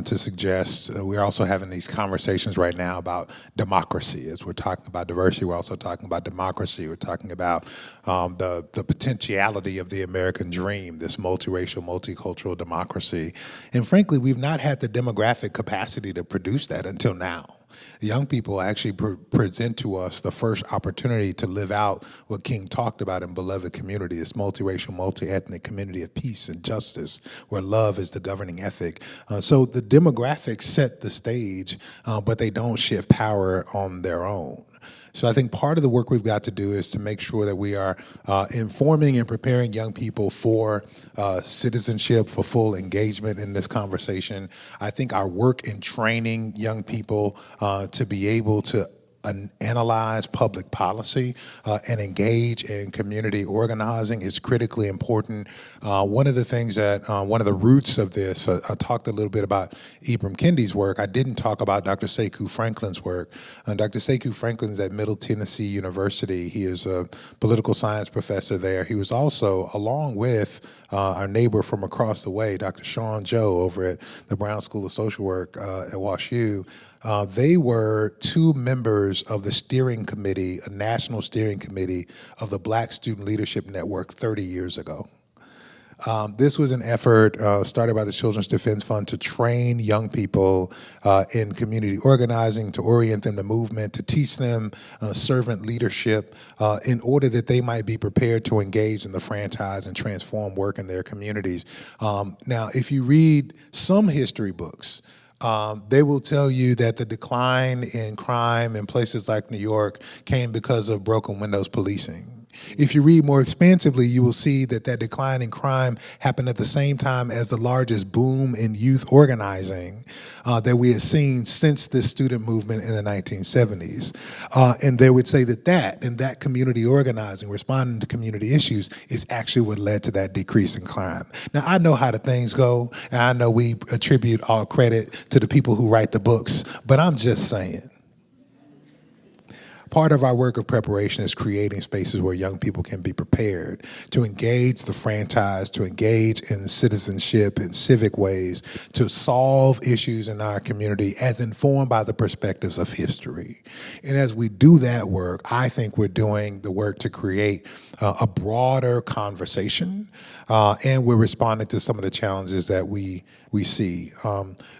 to suggest we're also having these conversations right now about democracy. As we're talking about diversity, we're also talking about democracy. We're talking about the potentiality of the American dream, this multiracial, multicultural democracy. And frankly, we've not had the demographic capacity to produce that until now. Young people actually present to us the first opportunity to live out what King talked about in Beloved Community, this multiracial, multi-ethnic community of peace and justice, where love is the governing ethic. So the demographics set the stage, but they don't shift power on their own. So I think part of the work we've got to do is to make sure that we are informing and preparing young people for citizenship, for full engagement in this conversation. I think our work in training young people to be able to analyze public policy and engage in community organizing is critically important. One of the things that, one of the roots of this, I talked a little bit about Ibram Kendi's work. I didn't talk about Dr. Sekou Franklin's work. Dr. Sekou Franklin's at Middle Tennessee University. He is a political science professor there. He was also, along with our neighbor from across the way, Dr. Sean Joe over at the Brown School of Social Work at WashU. They were two members of the steering committee, a national steering committee of the Black Student Leadership Network 30 years ago. This was an effort started by the Children's Defense Fund to train young people in community organizing, to orient them to movement, to teach them servant leadership in order that they might be prepared to engage in the franchise and transform work in their communities. Now, if you read some history books, they will tell you that the decline in crime in places like New York came because of broken windows policing. If you read more expansively, you will see that that decline in crime happened at the same time as the largest boom in youth organizing that we had seen since the student movement in the 1970s. And they would say that that community organizing, responding to community issues, is actually what led to that decrease in crime. Now, I know how the things go, and I know we attribute all credit to the people who write the books, but I'm just saying. Part of our work of preparation is creating spaces where young people can be prepared to engage the franchise, to engage in citizenship in civic ways, to solve issues in our community as informed by the perspectives of history. And as we do that work, I think we're doing the work to create a broader conversation, and we're responding to some of the challenges that we see.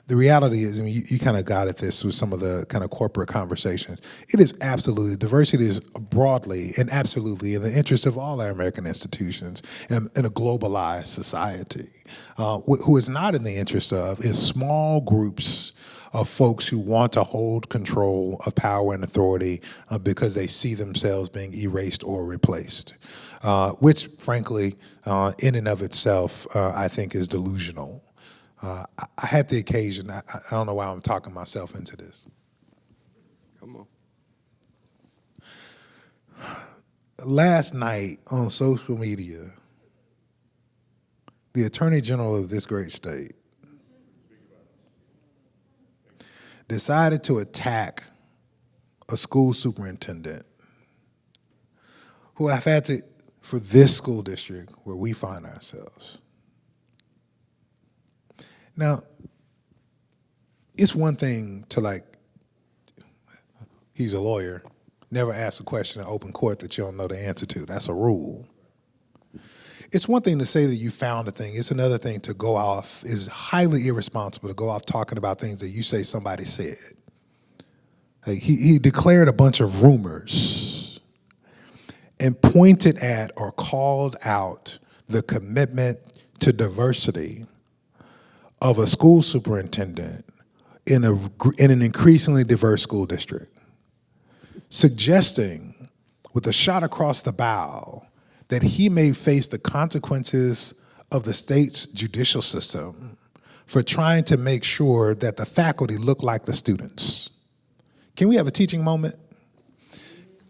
The reality is, I mean, you kind of got at this with some of the kind of corporate conversations. It is absolutely, diversity is broadly and absolutely in the interest of all our American institutions in a globalized society. Who is not in the interest of is small groups of folks who want to hold control of power and authority because they see themselves being erased or replaced, which frankly, in and of itself, I think is delusional. I had the occasion, I don't know why I'm talking myself into this. Come on. Last night on social media, the Attorney General of this great state decided to attack a school superintendent who I've had to, for this school district where we find ourselves. Now, it's one thing to he's a lawyer, never ask a question in open court that you don't know the answer to. That's a rule. It's one thing to say that you found a thing. It's another thing to go off, is highly irresponsible to go off talking about things that you say somebody said. Like he declared a bunch of rumors and pointed at or called out the commitment to diversity of a school superintendent in an increasingly diverse school district, suggesting with a shot across the bow that he may face the consequences of the state's judicial system for trying to make sure that the faculty look like the students. Can we have a teaching moment?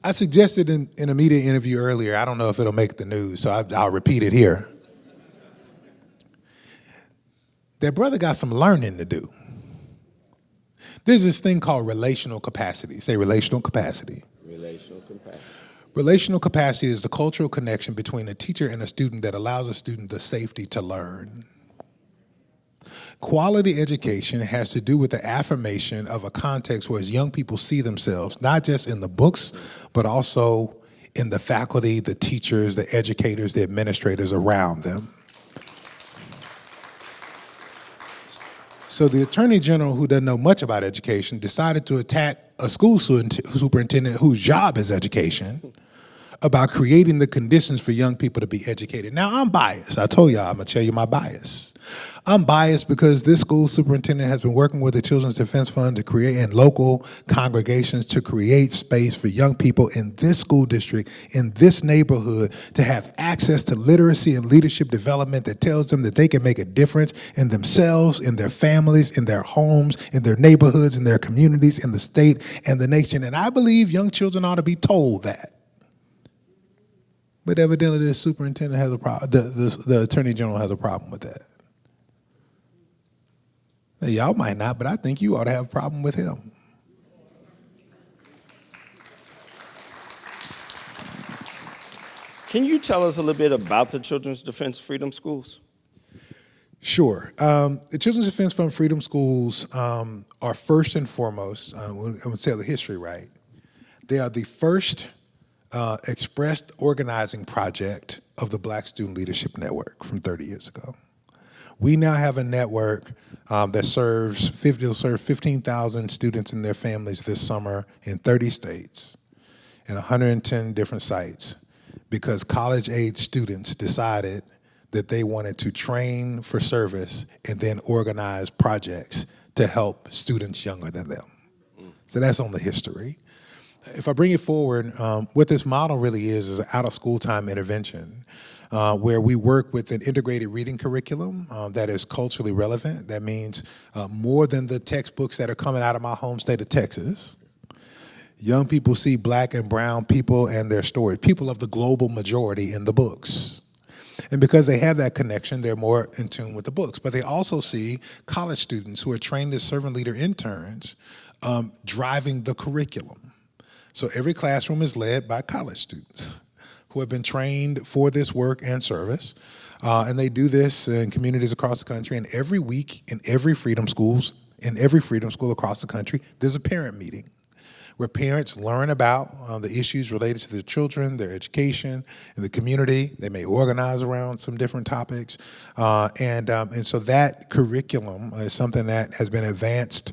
I suggested in a media interview earlier, I don't know if it'll make the news, so I'll repeat it here. That brother got some learning to do. There's this thing called relational capacity. Say relational capacity. Relational capacity. Relational capacity is the cultural connection between a teacher and a student that allows a student the safety to learn. Quality education has to do with the affirmation of a context where young people see themselves, not just in the books, but also in the faculty, the teachers, the educators, the administrators around them. So the Attorney General, who doesn't know much about education, decided to attack a school superintendent whose job is education about creating the conditions for young people to be educated. Now, I'm biased. I told y'all I'm going to tell you my bias. I'm biased because this school superintendent has been working with the Children's Defense Fund to create, and local congregations to create space for young people in this school district, in this neighborhood, to have access to literacy and leadership development that tells them that they can make a difference in themselves, in their families, in their homes, in their neighborhoods, in their communities, in the state and the nation. And I believe young children ought to be told that. But evidently the superintendent has a problem, the Attorney General has a problem with that. Now, y'all might not, but I think you ought to have a problem with him. Can you tell us a little bit about the Children's Defense Freedom Schools? Sure. The Children's Defense Fund Freedom Schools are first and foremost, I'm going to tell the history right, they are the first expressed organizing project of the Black Student Leadership Network from 30 years ago. We now have a network that serves 15,000 students and their families this summer in 30 states and 110 different sites because college-age students decided that they wanted to train for service and then organize projects to help students younger than them. So that's on the history. If I bring it forward, what this model really is an out-of-school time intervention where we work with an integrated reading curriculum that is culturally relevant. That means more than the textbooks that are coming out of my home state of Texas. Young people see Black and brown people and their stories, people of the global majority in the books. And because they have that connection, they're more in tune with the books. But they also see college students who are trained as servant leader interns driving the curriculum. So every classroom is led by college students who have been trained for this work and service. And they do this in communities across the country. And every week in every freedom school across the country, there's a parent meeting where parents learn about the issues related to their children, their education, and the community. They may organize around some different topics. And so that curriculum is something that has been advanced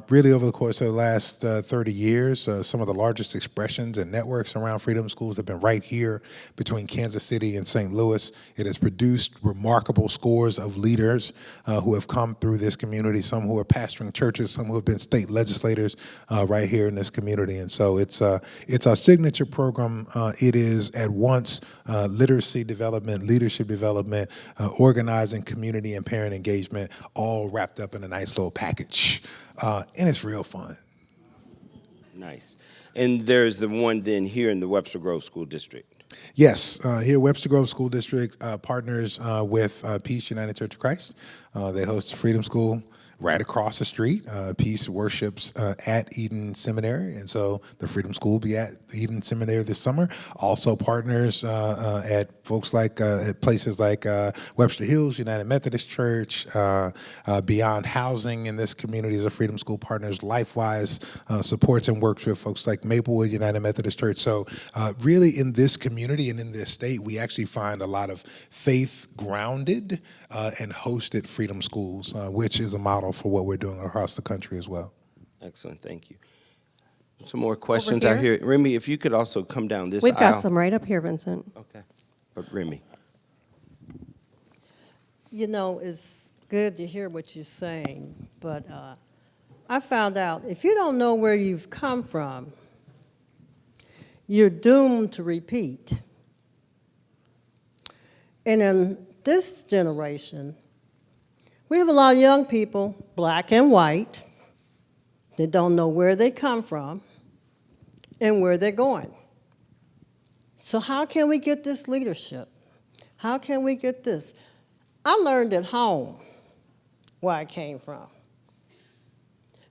really over the course of the last 30 years. Some of the largest expressions and networks around freedom schools have been right here between Kansas City and St. Louis. It has produced remarkable scores of leaders who have come through this community, some who are pastoring churches, some who have been state legislators right here in this community. And so it's our signature program. It is at once literacy development, leadership development, organizing, community and parent engagement, all wrapped up in a nice little package. And it's real fun. Nice. And there's the one then here in the Webster Grove School District. Yes, here Webster Grove School District partners with Peace United Church of Christ. They host a Freedom School right across the street. Peace worships at Eden Seminary, and so the Freedom School will be at Eden Seminary this summer. Also partners at folks like at places like Webster Hills United Methodist Church, Beyond Housing in this community is a Freedom School partners. LifeWise supports and works with folks like Maplewood United Methodist Church. So really in this community and in this state, we actually find a lot of faith-grounded and hosted freedom schools, which is a model for what we're doing across the country as well. Excellent, thank you. Some more questions out here. Remy, if you could also come down this aisle. We've got some right up here, Vincent. Okay, but Remy. You know, it's good to hear what you're saying, but I found out if you don't know where you've come from, you're doomed to repeat. And in this generation, we have a lot of young people, black and white, that don't know where they come from and where they're going. So how can we get this leadership? How can we get this? I learned at home where I came from.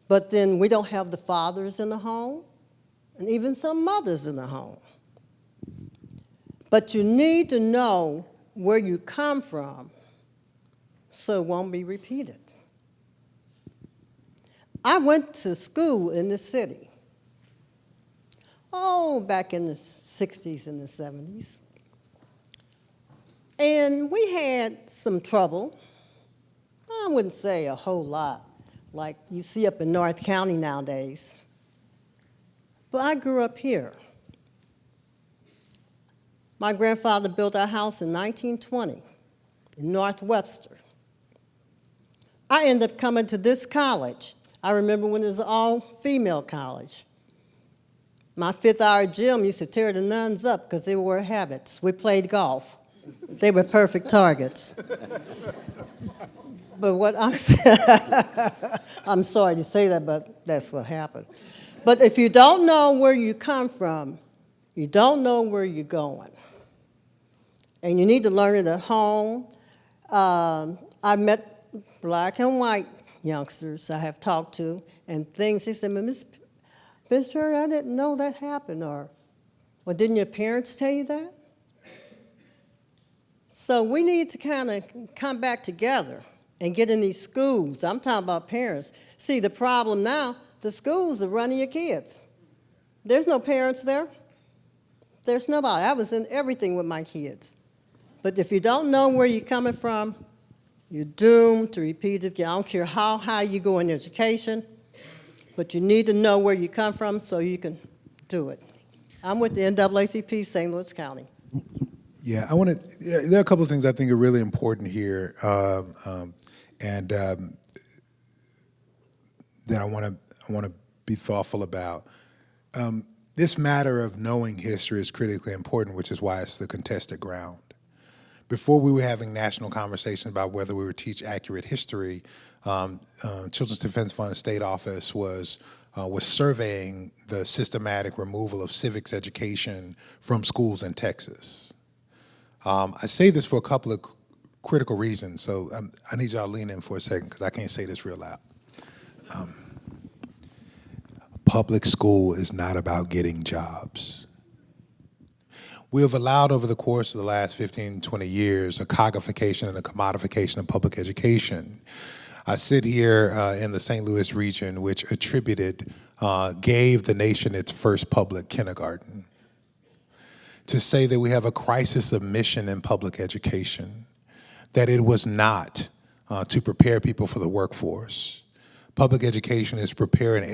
But then we don't have the fathers in the home, and even some mothers in the home. But you need to know where you come from so it won't be repeated. I went to school in the city, back in the 60s and the 70s. And we had some trouble. I wouldn't say a whole lot, like you see up in North County nowadays. But I grew up here. My grandfather built our house in 1920 in North Webster. I ended up coming to this college. I remember when it was an all-female college. My fifth-hour gym used to tear the nuns up because they wore habits. We played golf. They were perfect targets. But what I'm sorry to say that, but that's what happened. But if you don't know where you come from, you don't know where you're going. And you need to learn it at home. I met black and white youngsters I have talked to, and things, they said, Miss Perry, I didn't know that happened, or, well, didn't your parents tell you that? So we need to kind of come back together and get in these schools. I'm talking about parents. See, the problem now, the schools are running your kids. There's no parents there. There's nobody. I was in everything with my kids. But if you don't know where you're coming from, you're doomed to repeat it again. I don't care how high you go in education, but you need to know where you come from so you can do it. I'm with the NAACP, St. Louis County. Yeah, there are a couple of things I think are really important here, and that I want to be thoughtful about. This matter of knowing history is critically important, which is why it's the contested ground. Before we were having national conversations about whether we would teach accurate history, Children's Defense Fund State Office was surveying the systematic removal of civics education from schools in Texas. I say this for a couple of critical reasons, so I need y'all to lean in for a second because I can't say this real loud. Public school is not about getting jobs. We have allowed over the course of the last 15, 20 years a codification and a commodification of public education. I sit here in the St. Louis region, which gave the nation its first public kindergarten. To say that we have a crisis of mission in public education, that it was not to prepare people for the workforce. Public education is to prepare an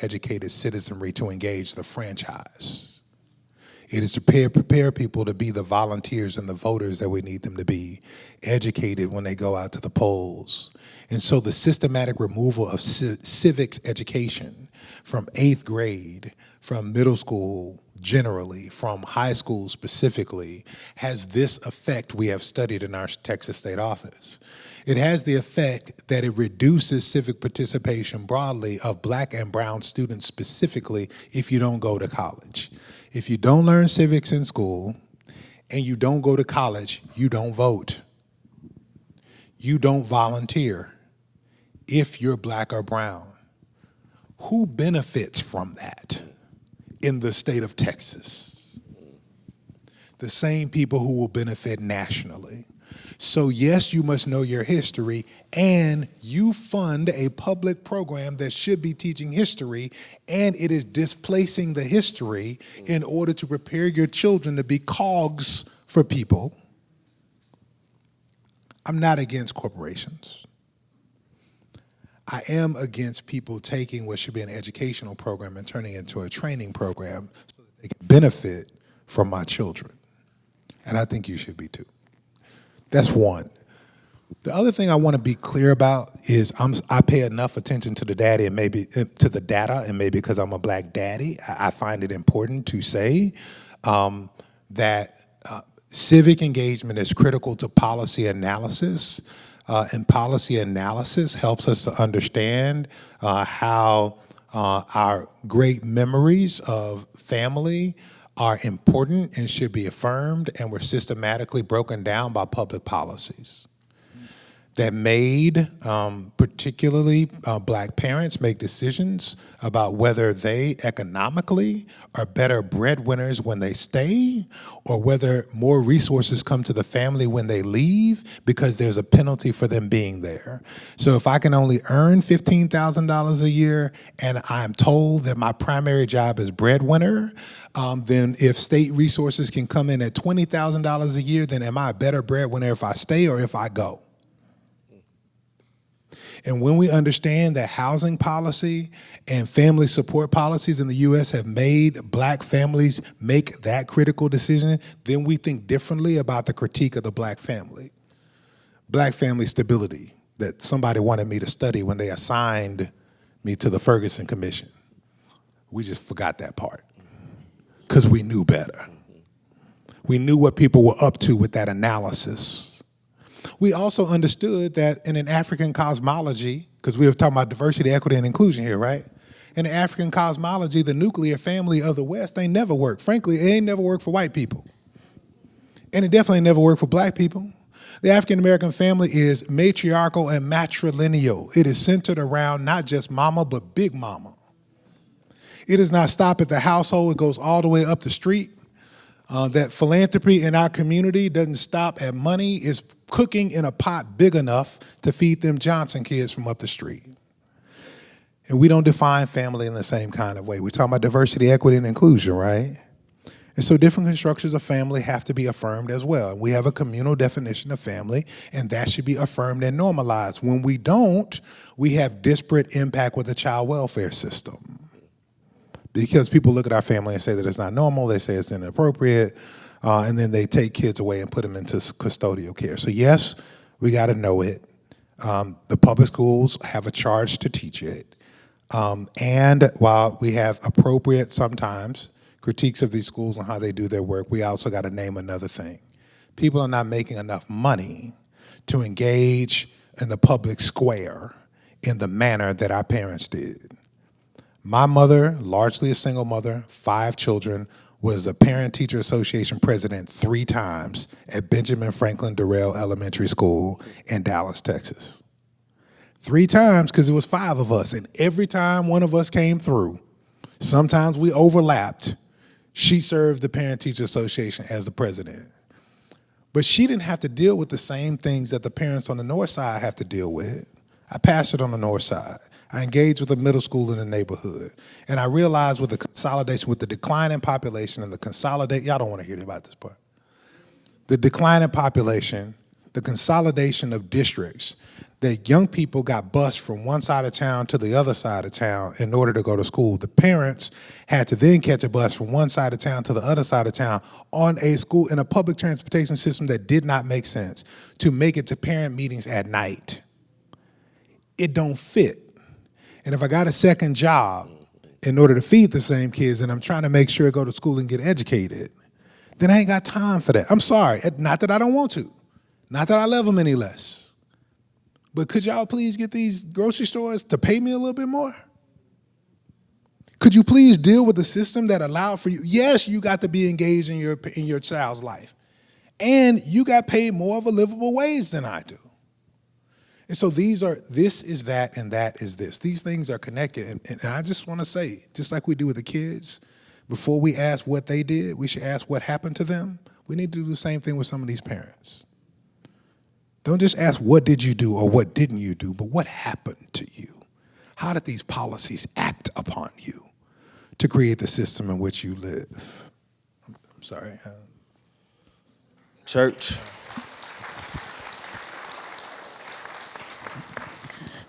educated citizenry to engage the franchise. It is to prepare people to be the volunteers and the voters that we need them to be, educated when they go out to the polls. And so the systematic removal of civics education from 8th grade, from middle school generally, from high school specifically, has this effect we have studied in our Texas State Office. It has the effect that it reduces civic participation broadly of black and brown students specifically if you don't go to college. If you don't learn civics in school and you don't go to college, you don't vote. You don't volunteer. if you're black or brown. Who benefits from that in the state of Texas? The same people who will benefit nationally. So yes, you must know your history, and you fund a public program that should be teaching history, and it is displacing the history in order to prepare your children to be cogs for people. I'm not against corporations. I am against people taking what should be an educational program and turning it into a training program so that they can benefit from my children. And I think you should be too. That's one. The other thing I want to be clear about is I pay enough attention to the data and maybe because I'm a black daddy, I find it important to say that civic engagement is critical to policy analysis, and policy analysis helps us to understand how our great memories of family are important and should be affirmed, and were systematically broken down by public policies that made particularly black parents make decisions about whether they economically are better breadwinners when they stay, or whether more resources come to the family when they leave because there's a penalty for them being there. So if I can only earn $15,000 a year and I'm told that my primary job is breadwinner, then if state resources can come in at $20,000 a year, then am I a better breadwinner if I stay or if I go? And when we understand that housing policy and family support policies in the U.S. have made black families make that critical decision, then we think differently about the critique of the black family. Black family stability that somebody wanted me to study when they assigned me to the Ferguson Commission. We just forgot that part because we knew better. We knew what people were up to with that analysis. We also understood that in an African cosmology, because we were talking about diversity, equity, and inclusion here, right? In the African cosmology, the nuclear family of the West, they never worked. Frankly, it ain't never worked for white people. And it definitely never worked for black people. The African-American family is matriarchal and matrilineal. It is centered around not just mama, but big mama. It does not stop at the household. It goes all the way up the street. That philanthropy in our community doesn't stop at money. It's cooking in a pot big enough to feed them Johnson kids from up the street. And we don't define family in the same kind of way. We're talking about diversity, equity, and inclusion, right? And so different constructions of family have to be affirmed as well. We have a communal definition of family, and that should be affirmed and normalized. When we don't, we have disparate impact with the child welfare system. Because people look at our family and say that it's not normal, they say it's inappropriate, and then they take kids away and put them into custodial care. So yes, we got to know it. The public schools have a charge to teach it. And while we have appropriate, sometimes, critiques of these schools and how they do their work, we also got to name another thing. People are not making enough money to engage in the public square in the manner that our parents did. My mother, largely a single mother, 5 children, was the Parent-Teacher Association president 3 times at Benjamin Franklin Durrell Elementary School in Dallas, Texas. 3 times because it was 5 of us, and every time one of us came through, sometimes we overlapped, she served the Parent-Teacher Association as the president. But she didn't have to deal with the same things that the parents on the north side have to deal with. I pastored on the north side. I engaged with a middle school in the neighborhood. And I realized with the consolidation, with the decline in population and the consolidation, y'all don't want to hear about this part. The decline in population, the consolidation of districts, that young people got bused from one side of town to the other side of town in order to go to school. The parents had to then catch a bus from one side of town to the other side of town on a school in a public transportation system that did not make sense to make it to parent meetings at night. It don't fit. And if I got a second job in order to feed the same kids and I'm trying to make sure I go to school and get educated, then I ain't got time for that. I'm sorry. Not that I don't want to. Not that I love them any less. But could y'all please get these grocery stores to pay me a little bit more? Could you please deal with the system that allowed for you? Yes, you got to be engaged in your child's life. And you got paid more of a livable wage than I do. And so this is that, and that is this. These things are connected. And I just want to say, just like we do with the kids, before we ask what they did, we should ask what happened to them. We need to do the same thing with some of these parents. Don't just ask what did you do or what didn't you do, but what happened to you? How did these policies act upon you to create the system in which you live? I'm sorry. Church.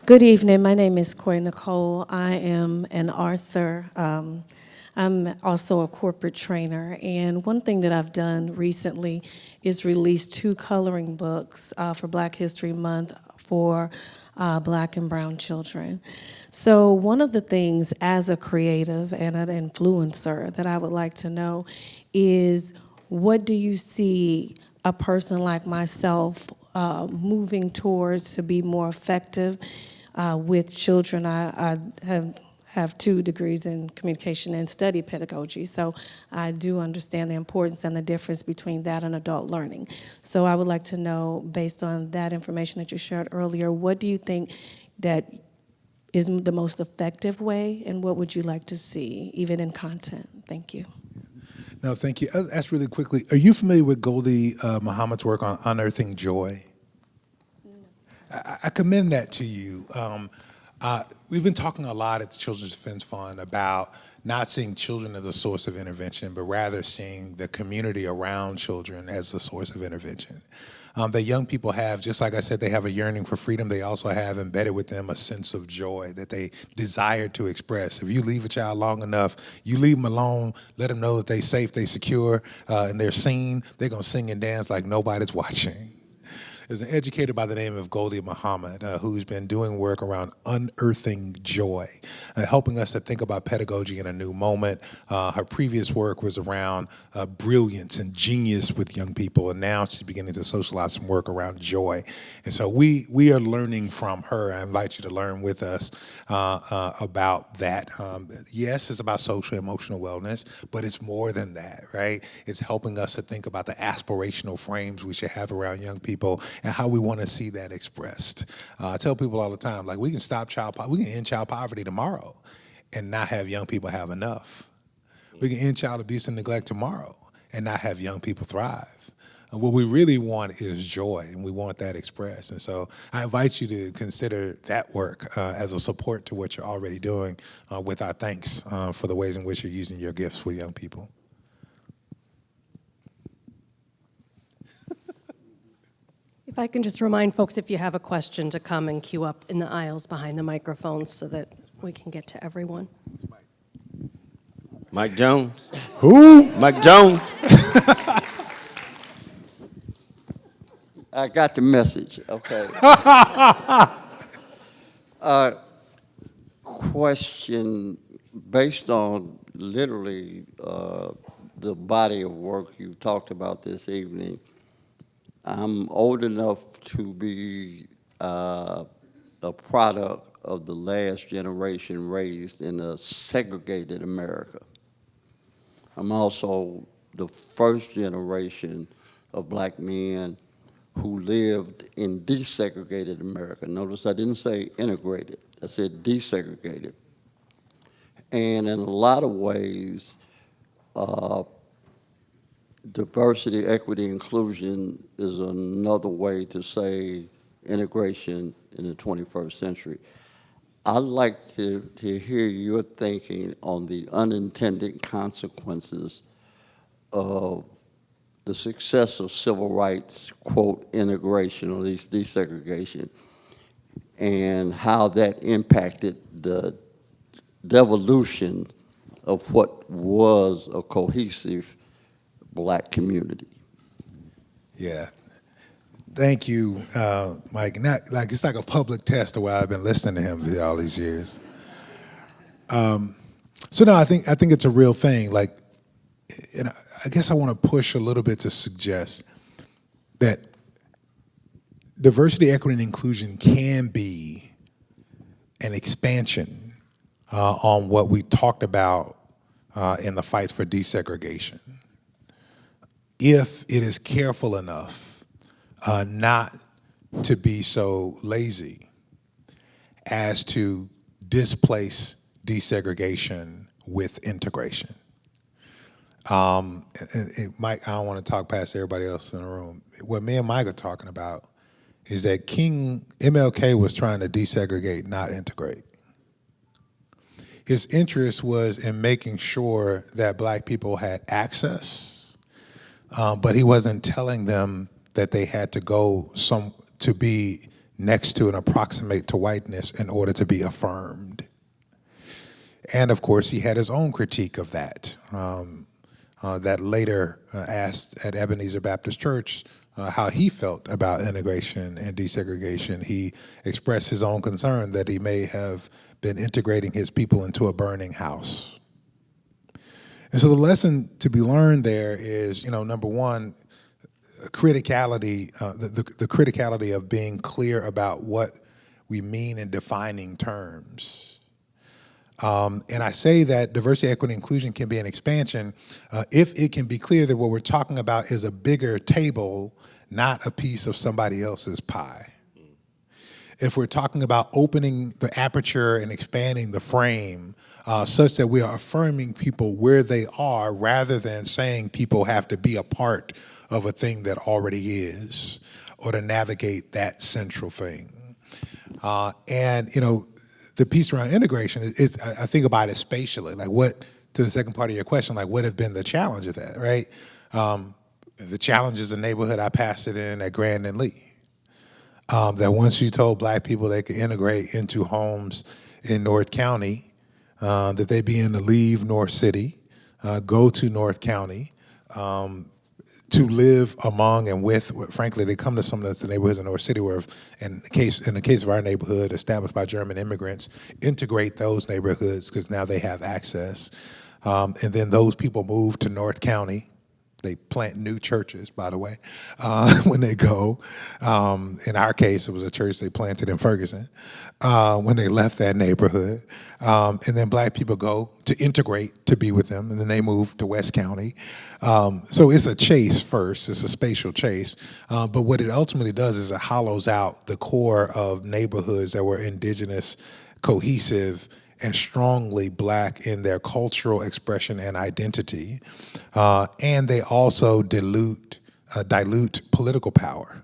Good evening. My name is Coy Nicole. I am an author. I'm also a corporate trainer. And one thing that I've done recently is release 2 coloring books for Black History Month for Black and brown children. So one of the things as a creative and an influencer that I would like to know is, what do you see a person like myself moving towards to be more effective with children? I have 2 degrees in communication and study pedagogy, so I do understand the importance and the difference between that and adult learning. So I would like to know, based on that information that you shared earlier, what do you think that is the most effective way, and what would you like to see, even in content? Thank you. No, thank you. I'll ask really quickly, are you familiar with Goldie Muhammad's work on unearthing joy? I commend that to you. We've been talking a lot at the Children's Defense Fund about not seeing children as the source of intervention, but rather seeing the community around children as the source of intervention. That young people have, just like I said, they have a yearning for freedom. They also have embedded with them a sense of joy that they desire to express. If you leave a child long enough, you leave them alone, let them know that they're safe, they're secure, and they're seen, they're going to sing and dance like nobody's watching. There's an educator by the name of Goldie Muhammad who's been doing work around unearthing joy, helping us to think about pedagogy in a new moment. Her previous work was around brilliance and genius with young people, and now she's beginning to socialize some work around joy. And so we are learning from her. I invite you to learn with us about that. Yes, it's about social and emotional wellness, but it's more than that, right? It's helping us to think about the aspirational frames we should have around young people and how we want to see that expressed. I tell people all the time, like, we can end child poverty tomorrow and not have young people have enough. We can end child abuse and neglect tomorrow and not have young people thrive. And what we really want is joy, and we want that expressed. And so I invite you to consider that work as a support to what you're already doing, with our thanks for the ways in which you're using your gifts with young people. If I can just remind folks, if you have a question, to come and queue up in the aisles behind the microphones so that we can get to everyone. Mike Jones. Who? Mike Jones. I got the message, okay. Question based on literally the body of work you talked about this evening. I'm old enough to be a product of the last generation raised in a segregated America. I'm also the first generation of black men who lived in desegregated America. Notice I didn't say integrated, I said desegregated. And in a lot of ways, diversity, equity, inclusion is another way to say integration in the 21st century. I'd like to hear your thinking on the unintended consequences of the success of civil rights, quote, integration, or at least desegregation, and how that impacted the devolution of what was a cohesive black community. Yeah. Thank you, Mike. It's like a public test of why I've been listening to him for all these years. So no, I think it's a real thing. Like, and I guess I want to push a little bit to suggest that diversity, equity, and inclusion can be an expansion on what we talked about in the fight for desegregation, if it is careful enough not to be so lazy as to displace desegregation with integration. Mike, I don't want to talk past everybody else in the room. What me and Mike are talking about is that MLK was trying to desegregate, not integrate. His interest was in making sure that black people had access, but he wasn't telling them that they had to go to be next to and approximate to whiteness in order to be affirmed. And of course, he had his own critique of that, that later asked at Ebenezer Baptist Church how he felt about integration and desegregation. He expressed his own concern that he may have been integrating his people into a burning house. And so the lesson to be learned there is, number one, criticality, the criticality of being clear about what we mean in defining terms. And I say that diversity, equity, inclusion can be an expansion if it can be clear that what we're talking about is a bigger table, not a piece of somebody else's pie. If we're talking about opening the aperture and expanding the frame such that we are affirming people where they are rather than saying people have to be a part of a thing that already is or to navigate that central thing. The piece around integration is I think about it spatially, like what, to the second part of your question, like what have been the challenge of that, right? The challenge is the neighborhood I pastored in at Grand and Lee. That once you told black people they could integrate into homes in North County, that they'd be in to leave North City, go to North County, to live among and with, frankly, they come to some of the neighborhoods in North City where, in the case of our neighborhood, established by German immigrants, integrate those neighborhoods because now they have access. And then those people move to North County. They plant new churches, by the way, when they go. In our case, it was a church they planted in Ferguson when they left that neighborhood. And then black people go to integrate to be with them, and then they move to West County. So it's a chase first, it's a spatial chase. But what it ultimately does is it hollows out the core of neighborhoods that were indigenous, cohesive, and strongly black in their cultural expression and identity. And they also dilute political power.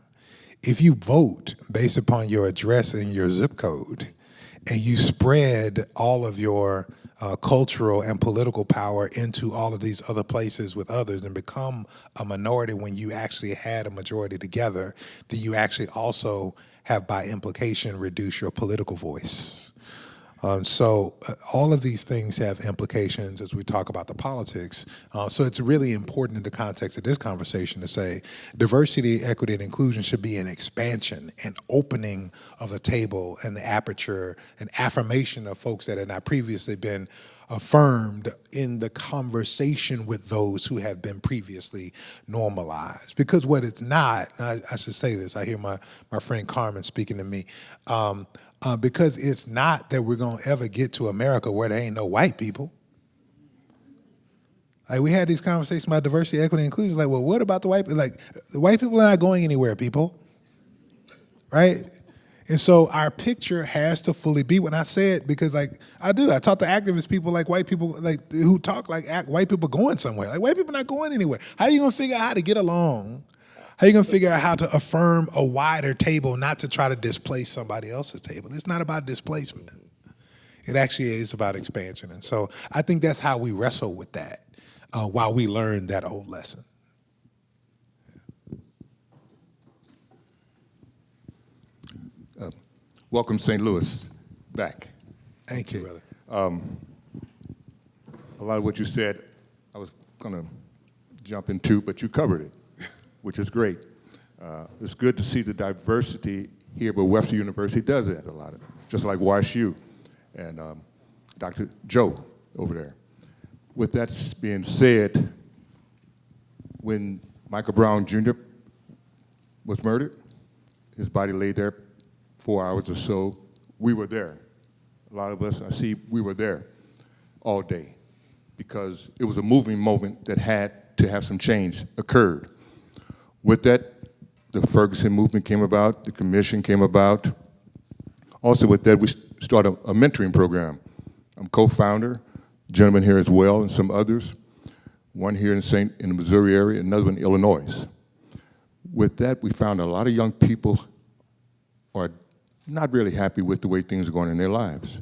If you vote based upon your address and your zip code, and you spread all of your cultural and political power into all of these other places with others and become a minority when you actually had a majority together, then you actually also have, by implication, reduced your political voice. So all of these things have implications as we talk about the politics. So it's really important in the context of this conversation to say diversity, equity, and inclusion should be an expansion, an opening of the table and the aperture, an affirmation of folks that had not previously been affirmed in the conversation with those who have been previously normalized. Because what it's not, I should say this, I hear my friend Carmen speaking to me, because it's not that we're gonna ever get to America where there ain't no white people. Like we had these conversations about diversity, equity, and inclusion. It's like, well, what about the white people? Like the white people are not going anywhere, people, right? And so our picture has to fully be, when I say it, because like I talk to activist people like white people, like who talk like white people going somewhere. Like white people not going anywhere. How are you gonna figure out how to get along? How are you gonna figure out how to affirm a wider table, not to try to displace somebody else's table? It's not about displacement. It actually is about expansion. And so I think that's how we wrestle with that while we learn that old lesson. Welcome, St. Louis, back. Thank you, brother. A lot of what you said, I was gonna jump into, but you covered it, which is great. It's good to see the diversity here, but Webster University does that a lot, just like WashU and Dr. Joe over there. With that being said, when Michael Brown Jr. was murdered, his body lay there 4 hours or so. We were there. A lot of us, I see, we were there all day because it was a moving moment that had to have some change occurred. With that the Ferguson movement came about, the commission came about. Also with that, we started a mentoring program. I'm co-founder, gentleman here as well, and some others. One here in the Missouri area, another one in Illinois. With that, we found a lot of young people are not really happy with the way things are going in their lives.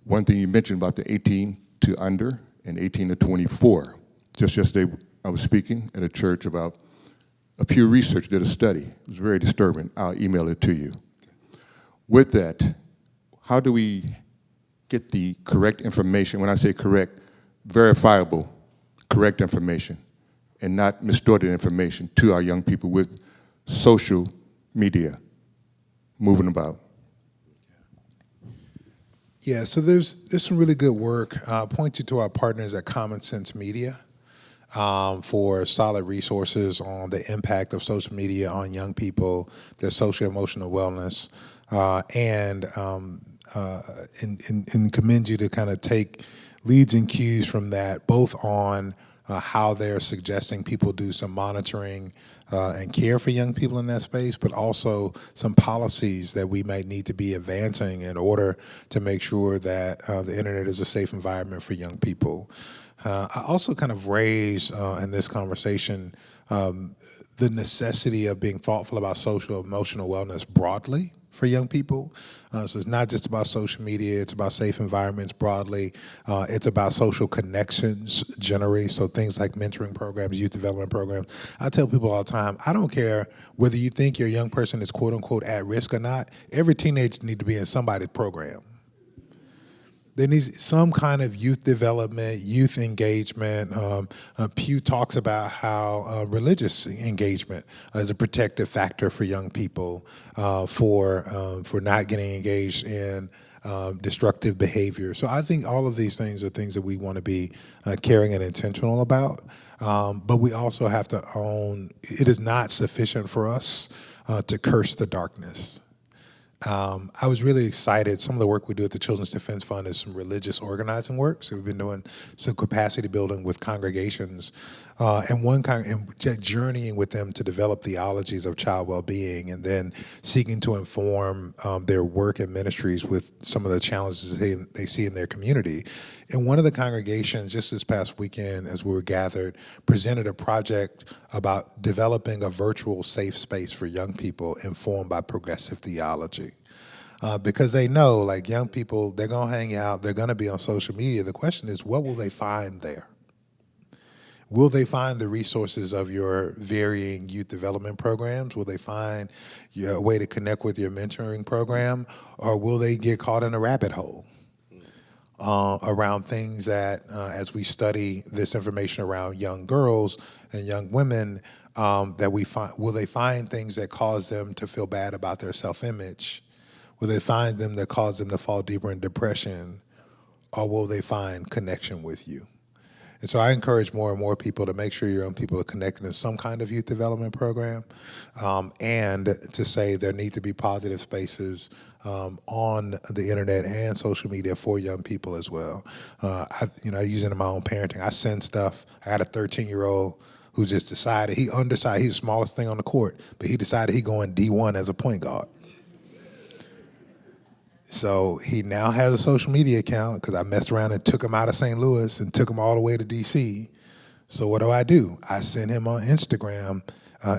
One thing you mentioned about the 18 to under and 18 to 24. Just yesterday, I was speaking at a church about a Pew Research did a study. It was very disturbing. I'll email it to you. With that, how do we get the correct information? When I say correct, verifiable, correct information, and not distorted information to our young people with social media moving about? Yeah, so there's some really good work. Point you to our partners at Common Sense Media for solid resources on the impact of social media on young people, their social emotional wellness, and commend you to kind of take leads and cues from that, both on how they're suggesting people do some monitoring and care for young people in that space, but also some policies that we might need to be advancing in order to make sure that the internet is a safe environment for young people. I also kind of raise in this conversation the necessity of being thoughtful about social emotional wellness broadly for young people. So it's not just about social media, it's about safe environments broadly. It's about social connections generally, so things like mentoring programs, youth development programs. I tell people all the time, I don't care whether you think your young person is quote unquote at risk or not, every teenager needs to be in somebody's program. There needs some kind of youth development, youth engagement. Pew talks about how religious engagement is a protective factor for young people for not getting engaged in destructive behavior. So I think all of these things are things that we want to be caring and intentional about. But we also have to own, it is not sufficient for us to curse the darkness. I was really excited. Some of the work we do at the Children's Defense Fund is some religious organizing work. So we've been doing some capacity building with congregations and journeying with them to develop theologies of child well-being, and then seeking to inform their work and ministries with some of the challenges they see in their community. And one of the congregations just this past weekend, as we were gathered, presented a project about developing a virtual safe space for young people informed by progressive theology. Because they know, like, young people, they're going to hang out, they're going to be on social media. The question is, what will they find there? Will they find the resources of your varying youth development programs? Will they find a way to connect with your mentoring program? Or will they get caught in a rabbit hole around things that, as we study this information around young girls and young women, that we find, will they find things that cause them to feel bad about their self-image? Will they find them that cause them to fall deeper in depression? Or will they find connection with you? And so I encourage more and more people to make sure your young people are connected in some kind of youth development program, and to say there need to be positive spaces on the internet and social media for young people as well. I use it in my own parenting. I send stuff. I got a 13-year-old who just decided, he's the smallest thing on the court, but he decided he going D1 as a point guard. So he now has a social media account because I messed around and took him out of St. Louis and took him all the way to D.C. So what do? I send him on Instagram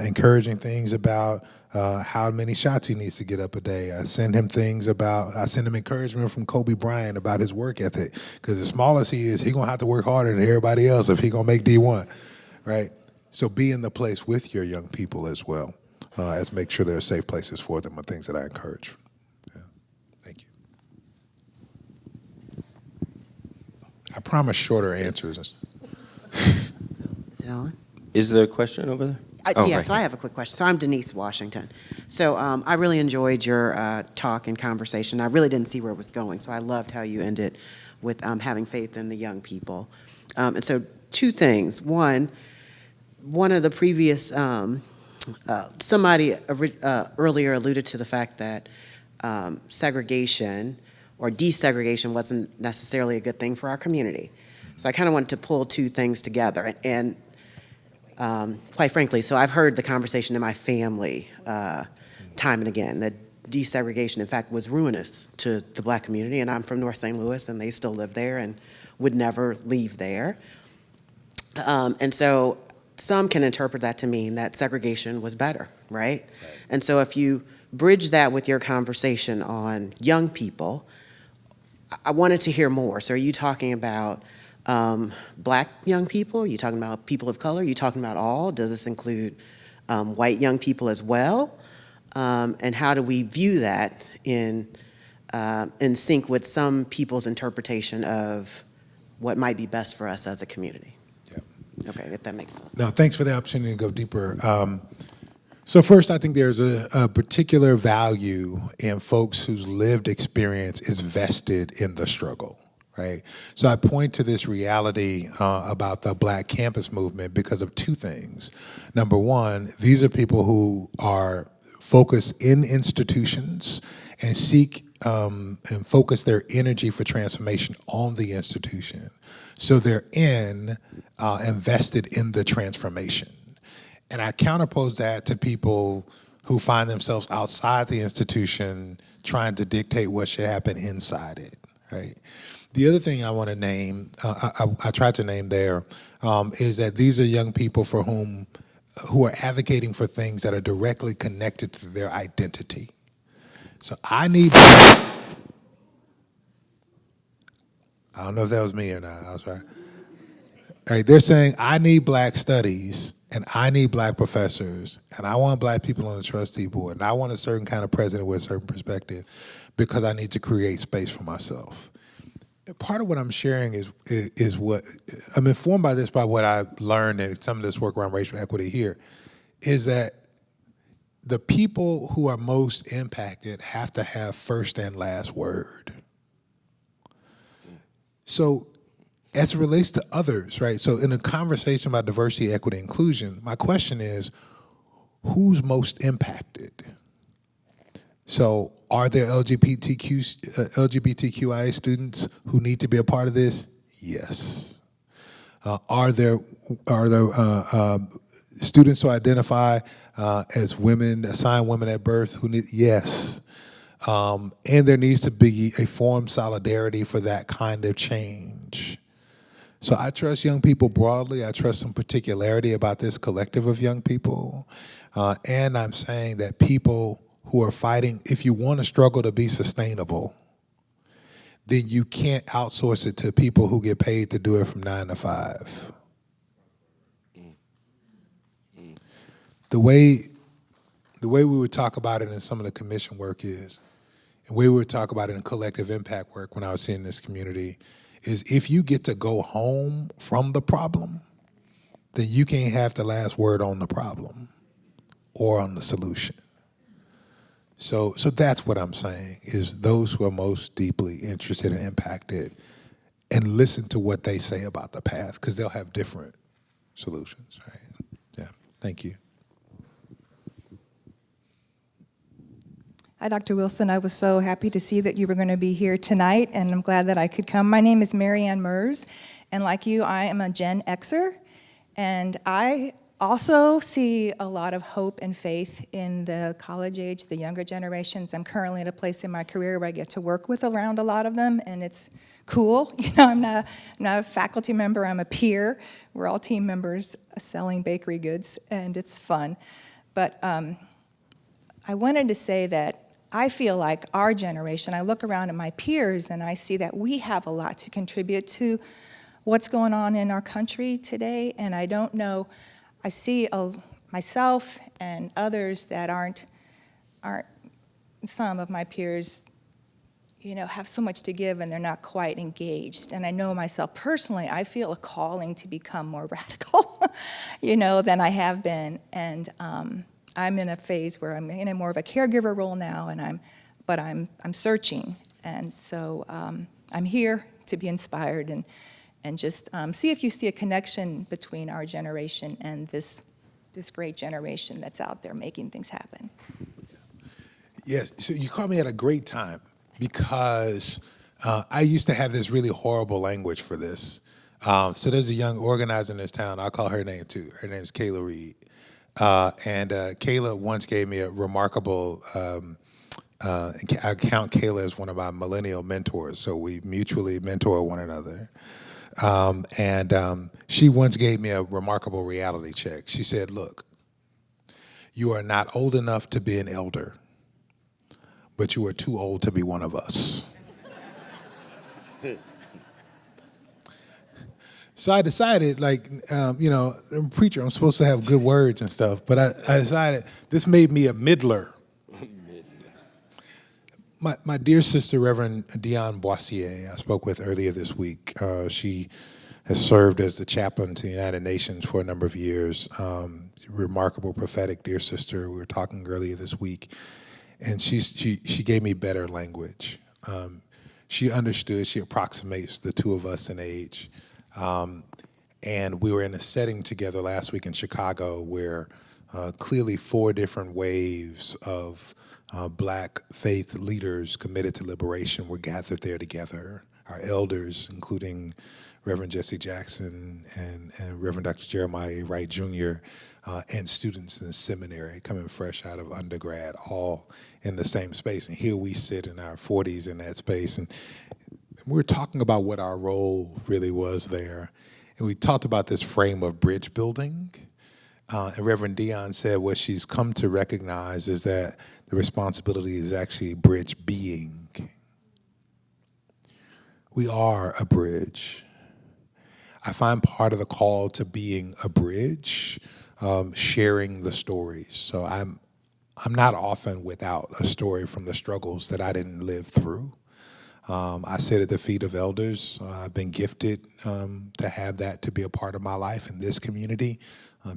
encouraging things about how many shots he needs to get up a day. I send him encouragement from Kobe Bryant about his work ethic, because as small as he is, he's going to have to work harder than everybody else if he's going to make D1, right? So be in the place with your young people as well, as make sure there are safe places for them are things that I encourage. I promise shorter answers. Is it on? Is there a question over there? Yeah, right. so I have a quick question. So I'm Denise Washington. So I really enjoyed your talk and conversation. I really didn't see where it was going, so I loved how you ended with having faith in the young people. And so two things. One of the previous, somebody earlier alluded to the fact that segregation or desegregation wasn't necessarily a good thing for our community. So I kind of wanted to pull two things together. And quite frankly. So I've heard the conversation in my family time and again that desegregation, in fact, was ruinous to the Black community. And I'm from North St. Louis, and they still live there and would never leave there. And so some can interpret that to mean that segregation was better, right? And so if you bridge that with your conversation on young people, I wanted to hear more. So are you talking about Black young people? Are you talking about people of color? Are you talking about all? Does this include white young people as well? And how do we view that in sync with some people's interpretation of what might be best for us as a community? Yeah. Okay, if that makes sense. No, thanks for the opportunity to go deeper. So first, I think there's a particular value in folks whose lived experience is vested in the struggle, right? So I point to this reality about the Black campus movement because of two things. Number one, these are people who are focused in institutions and seek and focus their energy for transformation on the institution. So they're invested in the transformation. And I counterpose that to people who find themselves outside the institution trying to dictate what should happen inside it, right? The other thing I want to name, I tried to name there, is that these are young people for who are advocating for things that are directly connected to their identity. So I don't know if that was me or not, I was right. All right, they're saying I need Black studies and I need Black professors and I want Black people on the trustee board and I want a certain kind of president with a certain perspective because I need to create space for myself. Part of what I'm sharing is what, I'm informed by this by what I've learned and some of this work around racial equity here, is that the people who are most impacted have to have first and last word. So as it relates to others, right? So in a conversation about diversity, equity, inclusion, my question is, who's most impacted? So are there LGBTQIA students who need to be a part of this? Yes. Are there students who identify as women, assigned women at birth who need? Yes. And there needs to be a form solidarity for that kind of change. So I trust young people broadly. I trust some particularity about this collective of young people. And I'm saying that people who are fighting, if you want a struggle to be sustainable, then you can't outsource it to people who get paid to do it from 9 to 5. The way we would talk about it in some of the commission work is, and we would talk about it in collective impact work when I was seeing this community, is if you get to go home from the problem, then you can't have the last word on the problem or on the solution. So that's what I'm saying, is those who are most deeply interested and impacted and listen to what they say about the path, because they'll have different solutions, right? Yeah, thank you. Hi, Dr. Wilson. I was so happy to see that you were going to be here tonight, and I'm glad that I could come. My name is Marianne Mers, and like you, I am a Gen Xer, and I also see a lot of hope and faith in the college age, the younger generations. I'm currently at a place in my career where I get to work with around a lot of them, and it's cool. You know, I'm not a faculty member, I'm a peer. We're all team members selling bakery goods, and it's fun. But I wanted to say that I feel like our generation, I look around at my peers and I see that we have a lot to contribute to what's going on in our country today, and I don't know, I see myself and others that aren't some of my peers, you know, have so much to give and they're not quite engaged. And I know myself personally, I feel a calling to become more radical, you know, than I have been. And I'm in a phase where I'm in a more of a caregiver role now, and I'm searching. And so I'm here to be inspired and just see if you see a connection between our generation and this great generation that's out there making things happen. Yes, so you caught me at a great time, because I used to have this really horrible language for this. So there's a young organizer in this town. I'll call her name too. Her name's Kayla Reed. And Kayla once gave me a remarkable, I count Kayla as one of my millennial mentors, so we mutually mentor one another. She once gave me a remarkable reality check. She said, look, you are not old enough to be an elder, but you are too old to be one of us. So I decided, like, I'm a preacher, I'm supposed to have good words and stuff, but I decided this made me a middler. My dear sister, Reverend Dion Boissier, I spoke with earlier this week. She has served as the chaplain to the United Nations for a number of years. Remarkable, prophetic, dear sister. We were talking earlier this week, and she gave me better language. She understood, she approximates the two of us in age. And we were in a setting together last week in Chicago where clearly 4 different waves of black faith leaders committed to liberation were gathered there together. Our elders, including Reverend Jesse Jackson and Reverend Dr. Jeremiah Wright Jr., and students in seminary coming fresh out of undergrad, all in the same space. And here we sit in our 40s in that space. And we're talking about what our role really was there. And we talked about this frame of bridge building. And Reverend Dion said what she's come to recognize is that the responsibility is actually bridge being. We are a bridge. I find part of the call to being a bridge, sharing the stories. So I'm not often without a story from the struggles that I didn't live through. I sit at the feet of elders. I've been gifted to have that to be a part of my life in this community.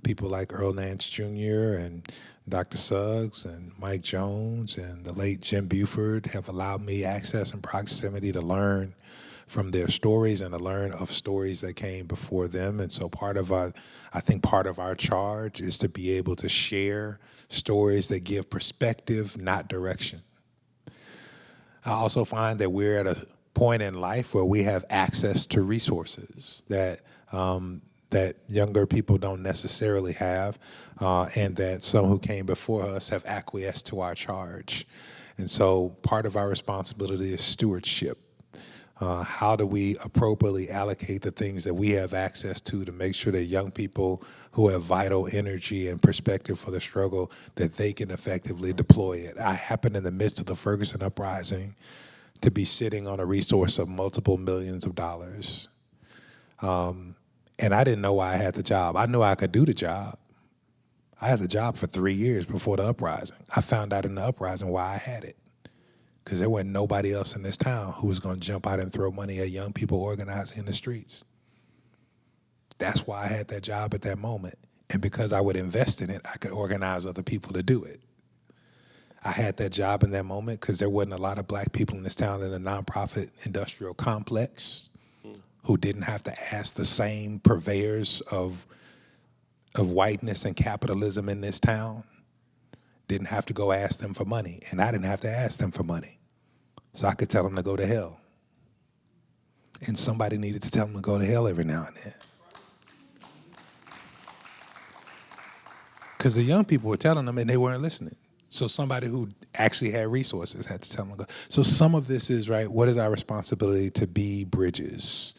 People like Earl Nance Jr. and Dr. Suggs and Mike Jones and the late Jim Buford have allowed me access and proximity to learn from their stories and to learn of stories that came before them. And so part of our charge is to be able to share stories that give perspective, not direction. I also find that we're at a point in life where we have access to resources that younger people don't necessarily have, and that some who came before us have acquiesced to our charge. And so part of our responsibility is stewardship. How do we appropriately allocate the things that we have access to make sure that young people who have vital energy and perspective for the struggle, that they can effectively deploy it? I happened in the midst of the Ferguson uprising to be sitting on a resource of multiple millions of dollars. And I didn't know why I had the job. I knew I could do the job. I had the job for 3 years before the uprising. I found out in the uprising why I had it. Because there wasn't nobody else in this town who was going to jump out and throw money at young people organizing in the streets. That's why I had that job at that moment. And because I would invest in it, I could organize other people to do it. I had that job in that moment because there wasn't a lot of black people in this town in the nonprofit industrial complex who didn't have to ask the same purveyors of whiteness and capitalism in this town. Didn't have to go ask them for money, and I didn't have to ask them for money. So I could tell them to go to hell. And somebody needed to tell them to go to hell every now and then. Because the young people were telling them and they weren't listening. So somebody who actually had resources had to tell them to go. So some of this is, right, what is our responsibility to be bridges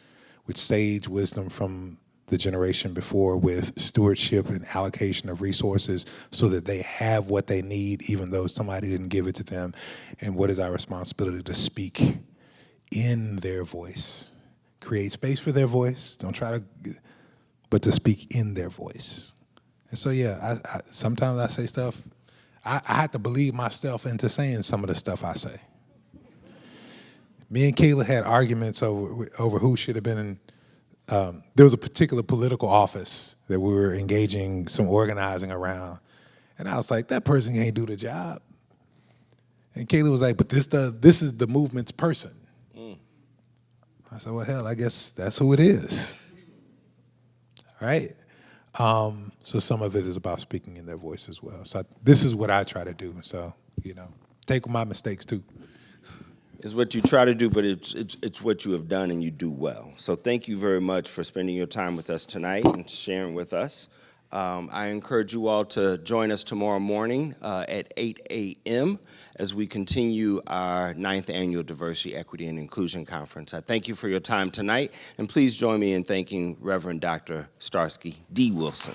with sage wisdom from the generation before, with stewardship and allocation of resources so that they have what they need even though somebody didn't give it to them? And what is our responsibility to speak in their voice? Create space for their voice, but to speak in their voice. And so yeah, I sometimes I say stuff, I had to believe myself into saying some of the stuff I say. Me and Kayla had arguments over who should have been in. There was a particular political office that we were engaging some organizing around. And I was like, that person can't do the job. And Kayla was like, but this is the movement's person. I said, well, hell, I guess that's who it is. Right? So some of it is about speaking in their voice as well. So this is what I try to do. So, take my mistakes too. It's what you try to do, but it's what you have done and you do well. So thank you very much for spending your time with us tonight and sharing with us. I encourage you all to join us tomorrow morning at 8 a.m. as we continue our 9th Annual Diversity, Equity, and Inclusion Conference. I thank you for your time tonight, and please join me in thanking Reverend Dr. Starsky D. Wilson.